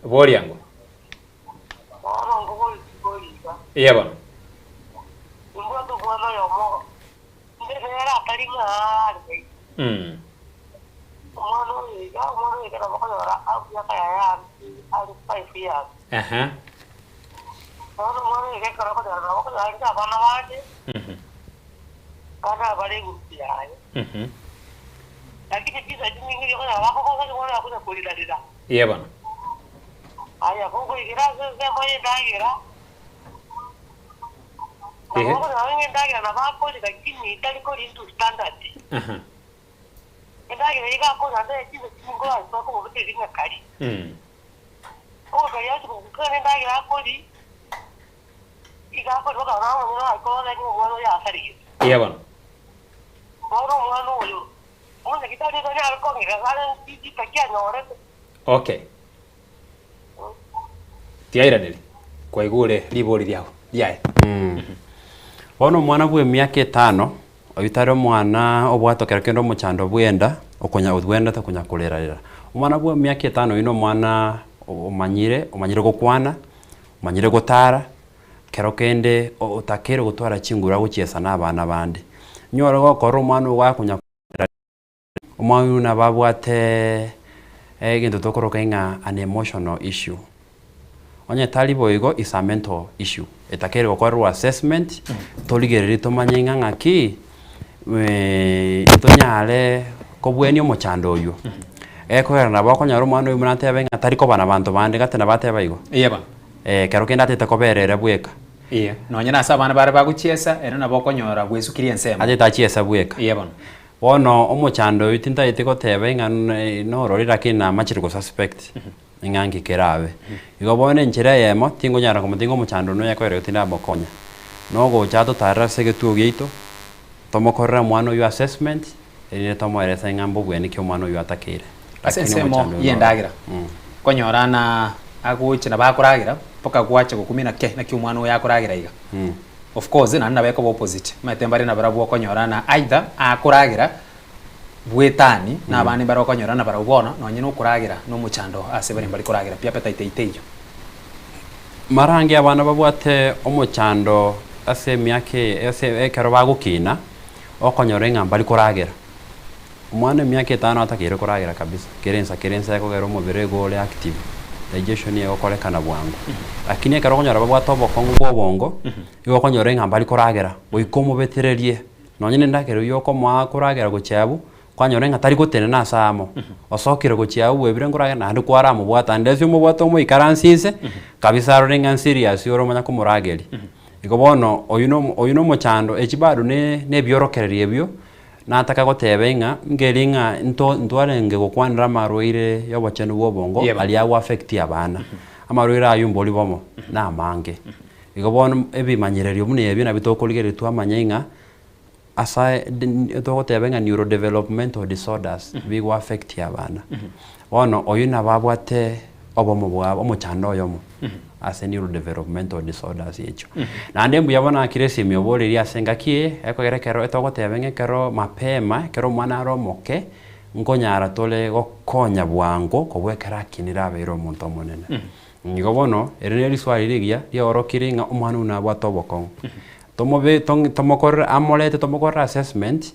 bori yangu iya bana iya bana aya koko igiraze moye dagira koko na dagira na bako lakini itali ko into standard dagira iga ko na ndio kitu kingo aso ko bote ringa kali ko kali aso ko ne dagira ko di iga ko ro na na ko na ko wano ya asari iya bana wano yo ona kitari ko ya ko ngira ngara ti takia nyore okay tiaira nili kwa igure libori lyao liae bono mwana bwe miaka 5 oyitare mwana obwatokera kendo omochando bwenda okonya odwenda takonya kolerarira omwana bwe miaka 5 ino mwana omanyire gokwana omanyire gotara kero kende otakere gotwara chingura gochiesa na abana bande nyore gokora omwana gwakonya omwana na babwate egento tokoroka ng'a an emotional issue onye talibo igo is a mental issue etakere gokora assessment toligereri tomanye ng'aki tonyale kobweni omochando oyo ekogera nabo okonyara omwana oyo munatebe ng'a tari kobana banto bande gate nabateba igo iya bana kero kende atete koberere bweka iya nonya nasa abana bare baguchiesa ero nabo okonyora gwesukiria ensemo atete achiesa bweka iya bana bono omochando oyo tintaete goteba ng'a nororira lakini namachire go suspect ng'angi kerabe igo bono enchera yemo tingonyara komotinga omochando no yakoere gotinda mokonya nogocha totarera segetuo gieito tomokorera mwana oyo assessment erire tomoeresa ng'ambo bweniki omwana oyo atakire asensemo yendagira konyora na agoche na bakoragira poka gwache gokumina ke na kiumwana oyo akoragira iga of course na nabeko opposite matembari na barabu okonyora na either akoragira bwetani na abandi barokonyora na barabona nonye no kuragira no muchando ase bari bari kuragira pia peta iteitejo marangi abana babwate omochando ase miake ase ekero bagukina okonyora ng'a bari kuragira omwana miake 5 atakire kuragira kabisa kerensa yakogera omubere gole active digestion ye okorekana bwangu lakini ekero okonyora babwate obokongo bobongo igo okonyora ng'a bari kuragira boikomo betererie nonye ndakero yoko mwa kuragira gochabu kwanyore ng'atari gotene na samo osokire gochia webire ngorage na ndu kwara mu bwata ndesyo mu bwata mu ikaransise kabisa ro renga serious yoro manya kumurageri iko bono oyuno mochando echibado ne biorokererie byo nataka gotebe ng'a ngeringa ntware nge gokwanira marwaire yobochenu bobongo ali awu affect abana amarwaire ayumboli bomo na mange iko bono ebimanyirerio mune ebyo na bitokoligeretu twamanyenga asa togotebe ng'a neurodevelopmental disorders bigo affect abana bono oyuna babwate obomo bwabo omochando yomo ase neurodevelopmental disorders yecho nande mbuyabona kiresi myobole asenga kie ekogere kero etogotebenge kero mapema kero mwana romoke ngonyara tole gokonya bwango kobwekera kinira abero omonto omonene nigo bono eri swali ligia liorokiringa omwana una bwatoboko tomobe tomokor amolete tomokor assessment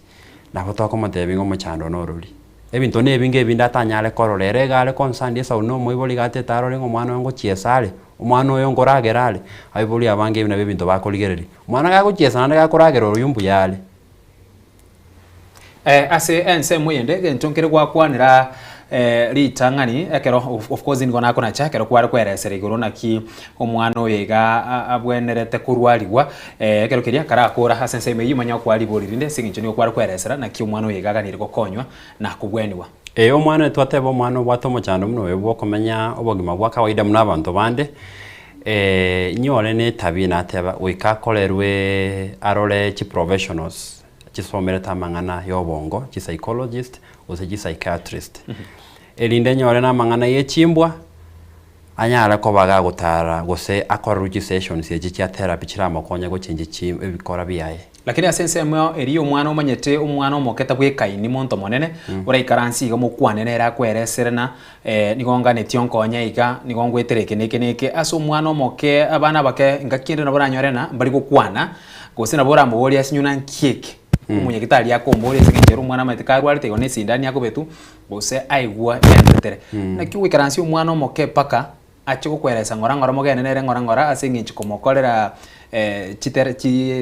nabo tokomotebinga omochando norori ebinto nebinge ebinda atanyale kororere gale concern esa uno moiboli gate tarore ngomwana ngo chiesale omwana oyo ngoragerale aiboli abange ebina bebinto bakoligereri omwana gago chiesana gakoragera oyumbu yale ase ense muyende gentonkere gwakwanira litangani ekero of course ngo nako nacha kero kware kweresere igoro naki omwana oyiga abwenerete kurwaliwa ekero keria karakora hasense meyi manya kwali boririnde singincho ni kware kweresera naki omwana oyiga ganire gokonywa na kubweniwa omwana twateba omwana obwato mochando muno webo komenya obogima bwa kawaida muno abantu bande nyore ne tabi na teba wikakolerwe arole chi professionals chisomere tamangana yobongo chi psychologist ose chi psychiatrist elinde nyore na mangana yechimbwa anyala ko baga gutara gose akoruji sessions ye chi therapy chiramo konya go chinji chi ebikora biyaye lakini asense mwe eri omwana omanyete omwana omoketa bwekaini monto monene uraikaransi iga mukwanene era kwereserana nigongane tionkonya iga nigongwetereke neke aso omwana omoke abana bake ngakinde nabora nyorena bari gukwana gose nabora mbori asinyuna nkeke umunyekitari yakombore sekenjero omwana mateka rwalite one sindani yakobetu gose aigwa entetere nakiwe karansi omwana omoke paka acho kweresa ngora mogene nere ngora asenginchi komokorera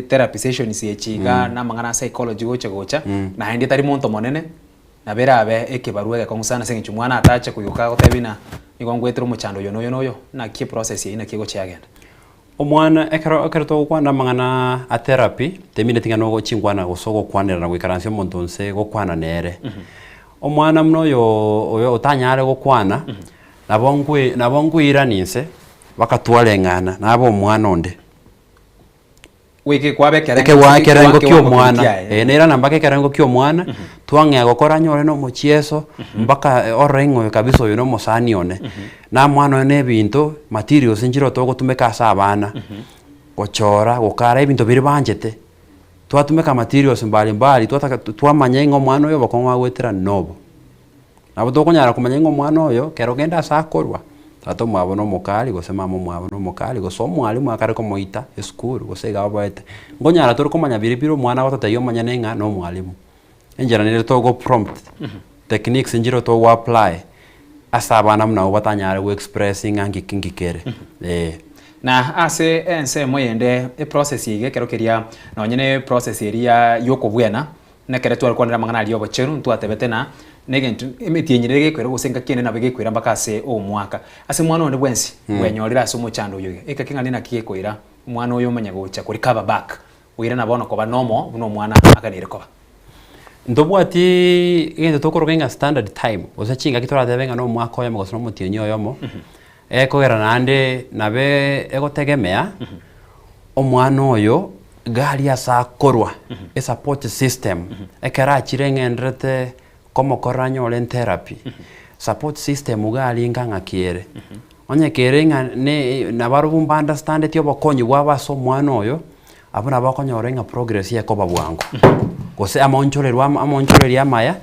therapy sessions yechiga na mangana psychology gocha na hindi tari monto monene na berabe ekebaruwe kongusana senginchi mwana atache kuyuka gotebina igongwetero muchando yono na ki process ye ina kigo chiagenda omwana ekero to kwanda mangana a therapy temine tingano go chingwana go sogo kwanera na gwikaransia montonse go kwana nere omwana mno yo otanyare go kwana nabongwira ninse bakatwalengana nabo omwana onde wiki kwabekera ke wakerengo kyo mwana nera nambake kerengo kyo mwana twange gokora nyore no mochieso mbaka orengo kabisa yo no mosani one na mwana ne bintu materials njiro to gotumeka asa abana gochora gokara ebintu biri banjete twatumeka materials mbali twamanye ngo mwana oyo bakongwa gwetera nobo nabo tokonyara kumanya ngo mwana oyo kero genda asakorwa tato mwabona omokali gose mama mwabona omokali gose omwalimu akare komoita esukuru gose gabaete ngonyara turi komanya biribiro mwana watoteyo manya nenga no mwalimu enjera nere togo prompt techniques njiro to apply asabana mna batanyare we expressing angikingikere na ase ense moyende process yige kero keria no nyene process eria yokobwena nekere twari kwanira mangana ali obocheru ntwatebete na negentu emitiyenyere gekwera gusenga kene na begekwera mbakase o mwaka ase mwana onde bwensi wenyorira ase omochando oyo eka na kiyekwera mwana oyo manya gocha kuri cover back wira nabona koba nomo buno mwana akanire koba ndobwati gende tokorogenga standard time osachinga kitora tebenga no mwaka oyo mugosona mutiyenyo yomo ekogera nande nabe egotegemea omwana oyo gali asa korwa e support system ekera chirengendrete como koranyo len therapy support system ugali nganga kiere onye kerenga ne nabarubu understand etyo bokonyi bwabaso mwana oyo abona bakonyorenga progress ye koba bwango gose amonchorerwa amaya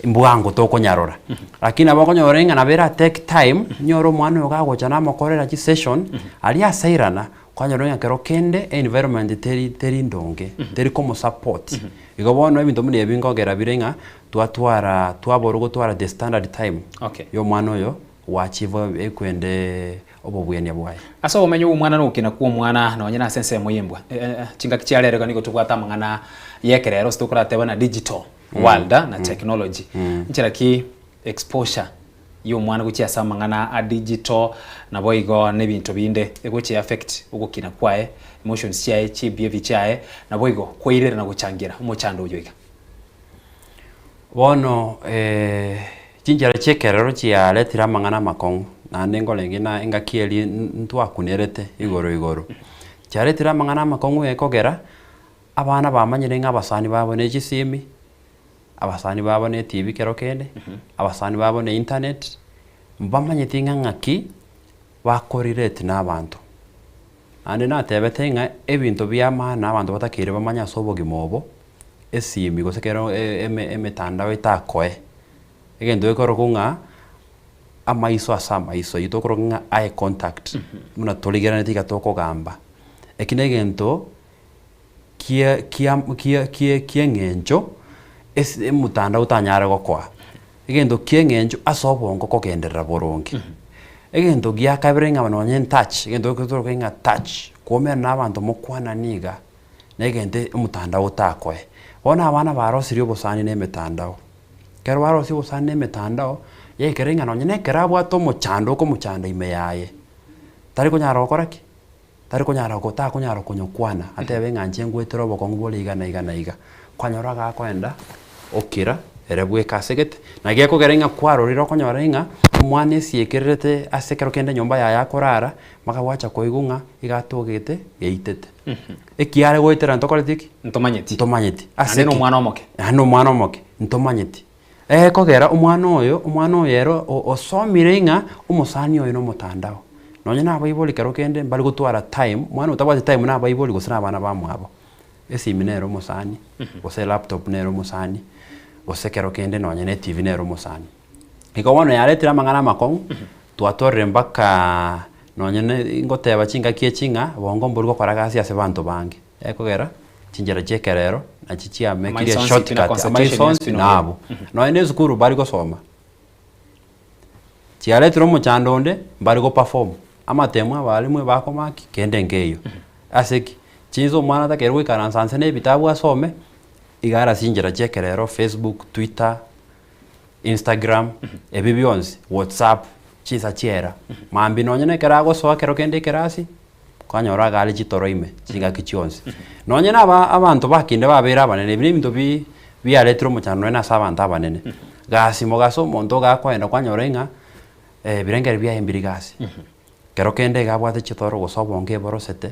mbwango tokonyarora lakini abakonyorenga nabera take time nyoro mwana oyo gagocha na mokorera chi session ali asairana kwanyorenga kero kende environment teri ndonge teri como support igobono ebintu mune ebingogera birenga twaboro gutwara the standard time yo mwana oyo wachiva ekwende obobwenya bwaye asa omenyo umwana no kina ku mwana no nyina sense moyimbwa chinga kichiarereka niko tugwata mangana yekerero stokora tebana digital world na technology nchira ki exposure yo mwana guchi asa mangana a digital na boigo ne bintu binde egochi affect ugukina kwae emotions chae chi behavior chae na boigo koirera na guchangira umuchando uyoiga bono chinjara chekerero chia letira mangana makong na nengo lengina enga kieli ntwakunerete igoro charetira mangana makong ekogera abana bamanyire nga abasani babone chisimi abasani babone TV kero kende abasani babone internet mbamanye tinga ngaki bakorirete n'abantu ande natebete ng'a ebinto bia maana abantu batakire bamanya sobogima obo esimi gosekero emetandao itakoe egento ekoro ng'a amaiso asa amaiso itokoro ng'a eye contact muna toligerane tiga tokogamba ekine egento kia ng'encho emutandao utanyare gokoa egento kia ng'encho ase obongo kogenderera boronge egento gia kabere ng'a nonye touch egento ekotoro ng'a touch kuomera n'abanto mokwana niga na egento omutandao utakoe bona abana barosirie obosani na emetandao kero barosie obosani na emetandao yaikere ng'a nonye nekera abwate omochando okomochanda ime yaye tari konyara gokora ki tari konyara takonyara konyokwana atebe ng'a nche ngwetera obokong'u bore iga na iga na iga kwanyora gakoenda okira ere bweka asegete na gekogera ng'a kwarorire okonyora ng'a omwana esiekererete ase kero kende nyomba yaye akorara makagwacha koigwa ng'a igatogete geitete ekiare goetera ntokoreti ki ntomanyeti ase no omwana omoke no omwana omoke ntomanyeti kogera omwana oyo ero osomire ng'a omosani oyo nomotandao nonye nabaibori kero kende mbari gotwara time mwana utabwate time nabaibori gose nabana bamwabo esimi nero omosani gose laptop nero omosani gose kero kende nonye ne TV nero omosani iko bono yaretire amang'ana amakong'u twatorire mpaka nonye ngoteba chingaki echinga bongo mbori gokora gasi ase banto bange ekogera chinjera chekerero na chichiamekirie shortcut amaisons nabo nonye ne sukuru bari gosoma chiaretire omochando onde mbari go perform amatemo abalimu bakomaki kende ngeyo aseki chinzo omwana takere goikaransanse na ebitabu asome igara sinjera chekerero Facebook Twitter Instagram ebi bionsi WhatsApp chisa chiera mambi nonye nekera agosoa kero kende ikerasi kwanyora gali chitoroime chingaki chionsi nonye naba abantu bakinde babera abanene ebinto biaretire omochando na ase abantu abanene gasi mogaso omonto gakoenda kwanyora ng'a birengeri biahembiri gasi kero kende gabwate chitoro gosobonge borosete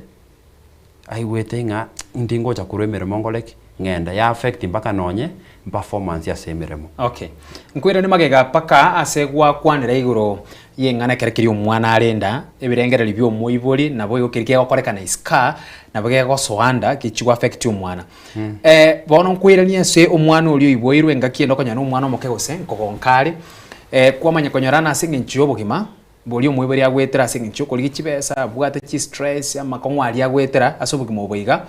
aigwete ng'a ndingocha kurwa emeremo ngoreki ng'enda ya affect mpaka nonye performance ase emeremo okay nkwire ni magega paka ase gwakwanira iguru yeng'ana kerekeri omwana arenda ebirengereri byo moibori nabo igokirike gokorekana iska nabo gegosoanda kichigwa affect omwana bono nkwire ni ase omwana orio iboirwe ngaki endo konyana omwana omoke gose nkogonkare kwamanya konyorana ase ng'encho obogima bori omoibori agwetera ase ng'encho korigi chibesa bwate chi stress amakong'u ari agwetera ase obogima oboiga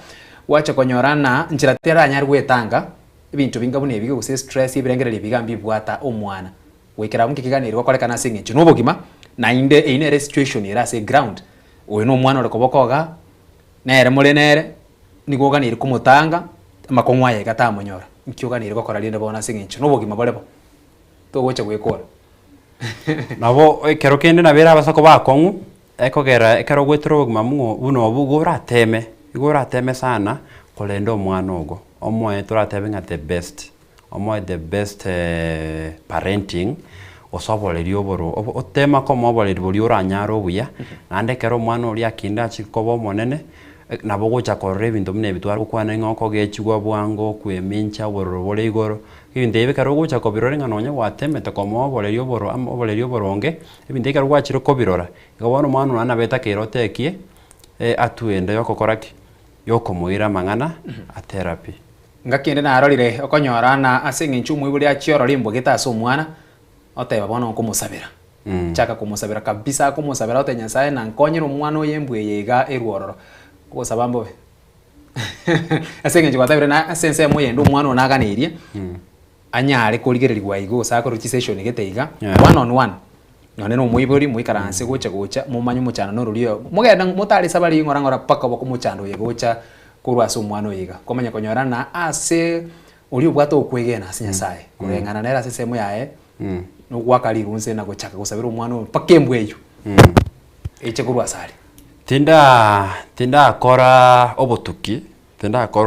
wacha konyorana njira tera anyari gwetanga ebintu binga bune ebigo gose stress ibirengereri bigambi bwata omwana wekera bunke kiganiro korekana ase ng'encho n'obogima na ine situation era ase ground oyo no omwana orekobokoga nere muri nere nigoganire kumutanga amakong'u aye gatamonyora nkioganire gokora rinde bona ase ng'encho n'obogima borebo togocha gwekora nabo kero kende nabera abasako bakong'u ekogera ekero gwetera obogima buno obugo orateme sana kolenda omwana ogo omoe toratebe ng'a the best parenting osoboreria oboro otema komo oboreri bori oranyara obuya nande kero omwana oria akinde achikoba omonene nabo gocha korora ebinto buna ebitwara gokwana ng'oko gechigwa bwango kwemincha obororo bore igoro ebinto ebi kero gocha kobirora ng'a nonye gwatemete komo oboreri oboronge ebinto ekero gwachire kobirora igo bono omwana ona nabeta kero otekie atuende yokokoraki yokomoira amang'ana a therapy ngakende narorire okonyorana ase ng'encho omoibori achiorora embogete ase omwana oteba bono okomosabera chaka komosabera kabisa komosabera ote nyasaye nankonyera omwana oyo embweye iga erwororo gosaba mbobe ase ng'encho gwatabire na ase ensemo yende omwana ono aganirie anyare korigereriwa igo gosakora session gete iga one on one none no moibori moikaranse gocha mumanyu muchana no rurio mugenda mutari sabari ngora paka bako muchando ye gocha kurwa ase omwana oyiga komanya konyorana ase uri obwata okwegena ase nyasaye kurengana nera ase semo yae no gwakari runse na gochaka gosabira omwana paka embweyo eche kurwa sari tinda akora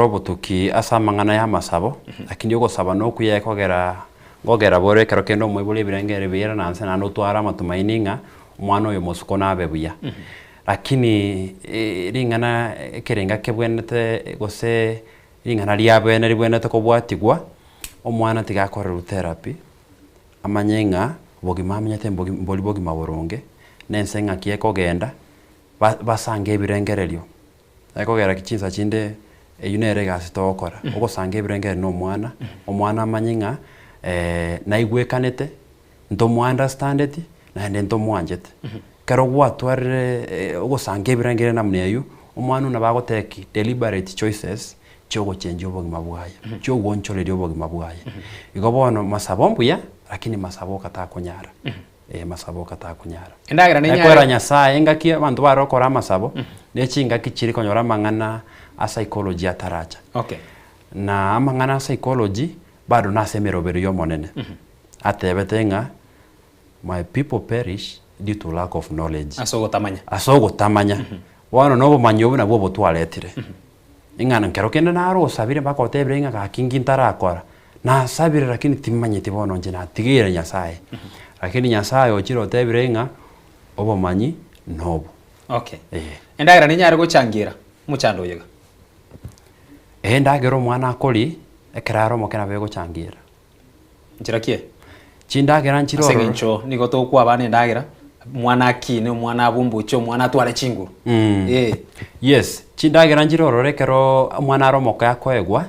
obotuki asa mang'ana ya masabo lakini ogosaba no kuyekogera ngogera bore kero kendo moibori ebirengere biyera nanse nando twara amatumaini ng'a omwana oyo mosuko nabe buya lakini ring'ana ekerenga kebwenete gose ring'ana riabene ribwenete kobwatigwa omwana tigakorerwa therapy amanye ng'a obogima amenyete mbori bogima boronge nense ng'aki ekogenda basanga ebirengererio ekogera kichinsa chinde eyunere egasi togokora ogosanga ebirengererio na omwana amanye ng'a naigwekanete ntomu-understandeti naende ntomwanchete kero gwatwarire ogosanga ebirengererio namuna eywo omwana una bagoteki deliberate choices chiogochenjia obogima bwaye chiogonchoreria obogima bwaye igo bono masabo mbuya lakini masabo okatakunyara masabo okatakunyara endagera nenya ekwera nyasaye engaki abanto barokora amasabo nechingaki chiri konyora amang'ana a psychology ataracha na amang'ana a psychology bado nase emeroberio omonene atebete ng'a my people perish due to lack of knowledge asogotamanya bono no obomanyi obo nabwo obotwaretire ing'ana nkero kende naro osabire mpaka otebire ng'a gakingi ntarakora nasabire lakini timanyete bono nje natigire nyasaye lakini nyasaye ochire otebire ng'a obomanyi nobo endagera ninyare gochangira muchando yega ndagera omwana akori ekeraro mokena begochangira nchira kie chindagera nchiroro asengencho nigo tokwa abana endagera mwana akine mwana abumbucho mwana atware chinguru yes chindagera nchiroro rekero mwana aromoka yakoegwa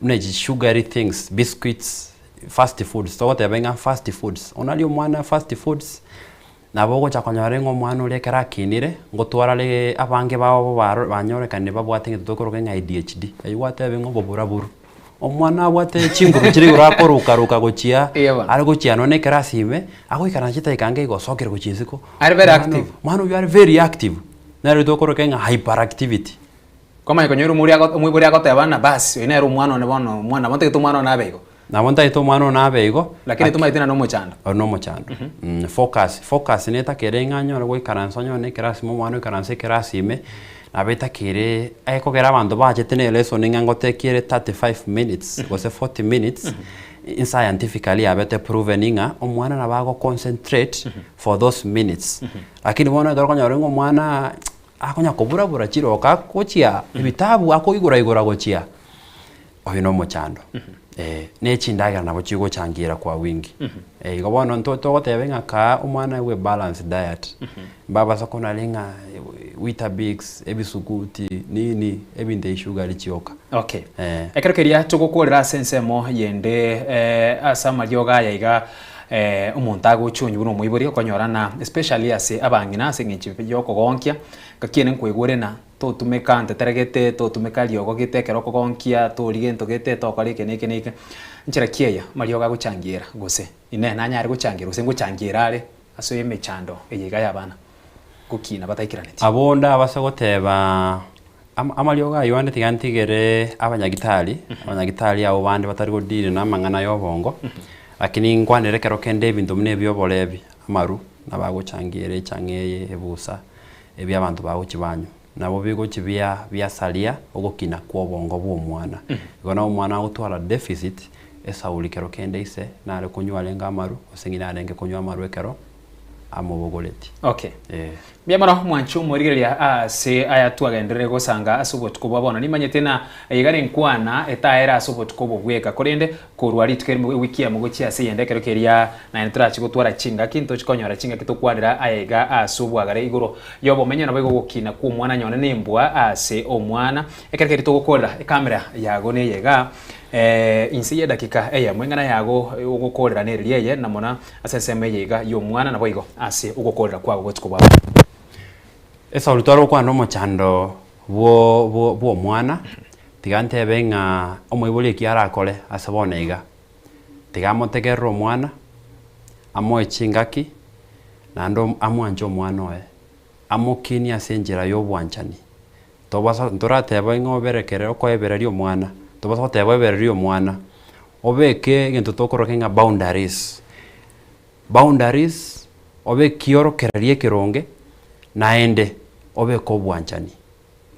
neji sugary things biscuits fast foods togotebenga fast foods onalio mwana fast foods nabo gocha konyore ngo mwana urekera akinire ngotwara le abange babo banyorekane babwate ngitokoroke nga ADHD ayigwate ngo boburaburu omwana abwate chinguru chiri gurakoruka gochia ari gochia none kerasime agoikana chita ikange igosokere gochinsiko are very active mwana you are very active nari tokoroke nga hyperactivity koma ikonyoro muri agotebana basi ina ero mwana ne bono mwana bonte to mwana na bego na bonta ito mwana na bego lakini tumaitina no mochando focus neta kerenga nyoro goikaranso nyone kerasimo mwana ikaranse kerasime nabeta kire ekogera abandu bachete ne lesson ngangotekire 35 minutes gose 40 minutes in scientifically abete proven inga omwana nabago concentrate for those minutes lakini bona dorokonyore ngo mwana akonya koburabura chiroka kochia ibitabu akoigura gochia oyo no mochando nechindagira nabo chigo changira kwa wingi igo bono ntoto gotebenga ka omwana we balance diet baba sakona lenga Weetabix ebisukuti nini ebinde sugar chioka ekerekeria tugokorera sensemo yende asama ryoga yaiga umuntu agochunyu buno muibori okonyorana especially ase abangina asengichi yoko gonkia gakiene nkwegore na totumeka nteteregete totumeka ryogo gitekero kogonkia torigento gete tokore keneke nchira kieya maryoga guchangira gose ine nanyari guchangira gose guchangira are aso yemechando eyiga yabana gukina bataikiraneti abonda abasagoteba amaryoga yone tigantigere abanyagitali abo bandi batari godire na mangana yobongo lakini nkwanere kero kende ebintu mune byobolebi amaru nabaguchangiere changeye ebusa ebya abantu bawo kibanyu nabo bigo kibya byasalia ogokina kwa bongo bwo mwana gona omwana utwala deficit esauli kero kende ise nare kunywa lenga amaru osengina arenge kunywa amaru ekero amobogoleti Biamano mwanchu morigeria se aya tuagendere gosanga asubot kubabona nimanyete na igare nkwana etaera asubot kubogweka korende korwari tukere wiki ya mugochi ase yendekero keria na entra chigotwara chinga kinto chikonyora chinga kitokwanira aiga asubwagare igoro yobo menya na bego gukina ku mwana nyone nimbwa ase omwana ekerekeri togokora kamera yago ne yega insiye dakika eya mwengana yago ugokorera nereria ye namona aseseme yega yo mwana na boigo ase ugokorera kwa gotsikobwa esa ulitwaro kwa no mochando bo mwana tigante benga omoibole kiara kole asaboneiga tigamotegerro mwana amo echingaki nando amwanjo mwana oe amokini asenjera yo bwanchani tobasa ntorateba ngoberekere okoebererio mwana tobasa tebebererio mwana obeke gento tokorokenga boundaries obe kioro kererie keronge naende obe ko bwanchani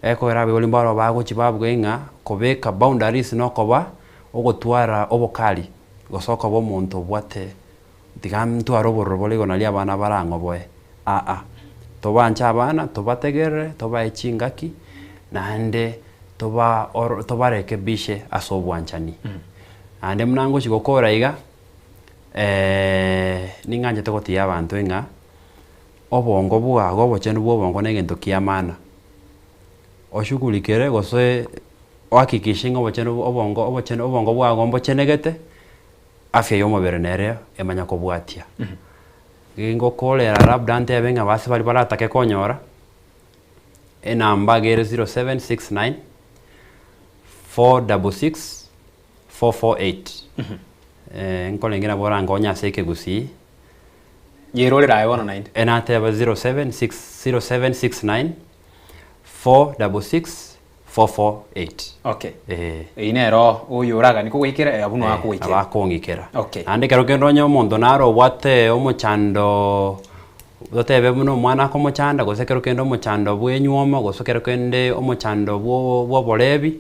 eko erabe olimbaro bago chibabwe nga kobeka boundaries no koba ogotwara obokali gosoka bo muntu bwate digamtu aroborobole gonalia abana barango boe tobancha abana tobategere toba echingaki naende tobareke bishe asobwanchani ande mnango chigokora iga ninganje togotia abantu nga obongo bwago obochenu bwa obongo negento kiamana oshugulikere gose ohakikishinga obochenu obongo bwago mbochenegete afya y'omubere nere emanya kobwatia ngokolera labda ntebe nga basi bali baratake konyora enamba gere 0769 466 448 nkolengera boranga onyaseke gusi yerorera ayo 90 enateba 0769 466 448 okay inero uyuraga niko gwikira abuno akugwikira abakongikera okay ande kero kendo nyo mondo naro wate omochando dotebe muno mwana ko mochanda gose kero kendo omochando bwenyuoma gose kero kende omochando bwo bolebi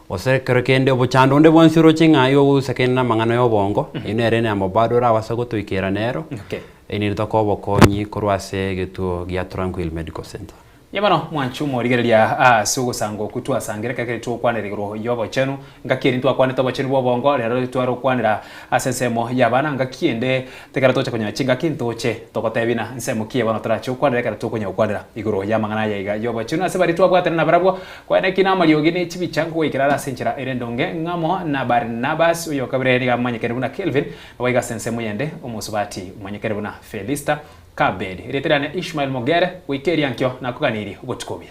gose kero kende obochando onde bonsiro chinga yo usekena mangano yo bongo inere ne amobado ra wasago tuikera nero okay ini toko bokonyi korwase getu gia Tranquil Medical Center. Yamano mwanchu morigereria sugo sango kutwa sangere kakere tu kwaneregro yobo chenu ngakiri ntwa kwane tobo chenu bobongo rero twaro kwanira asensemo yabana ngakiende tekara tocha konya chinga kintoche tokotebina nsemo kie bana tracho kwanira kara tokonya kwanira igoro yamangana yaiga yobo chenu asebari twa bwatana na barabwo kwane kina mariogine chibichango wikirara senchira erendonge ngamo na Barnabas uyo kabireni gamanyekere buna Kelvin waiga sensemo yende omusubati umanyekere buna Felista Kabedi ireterane Ishmael Mogere wikeri yankyo na kuganiri ubotukobya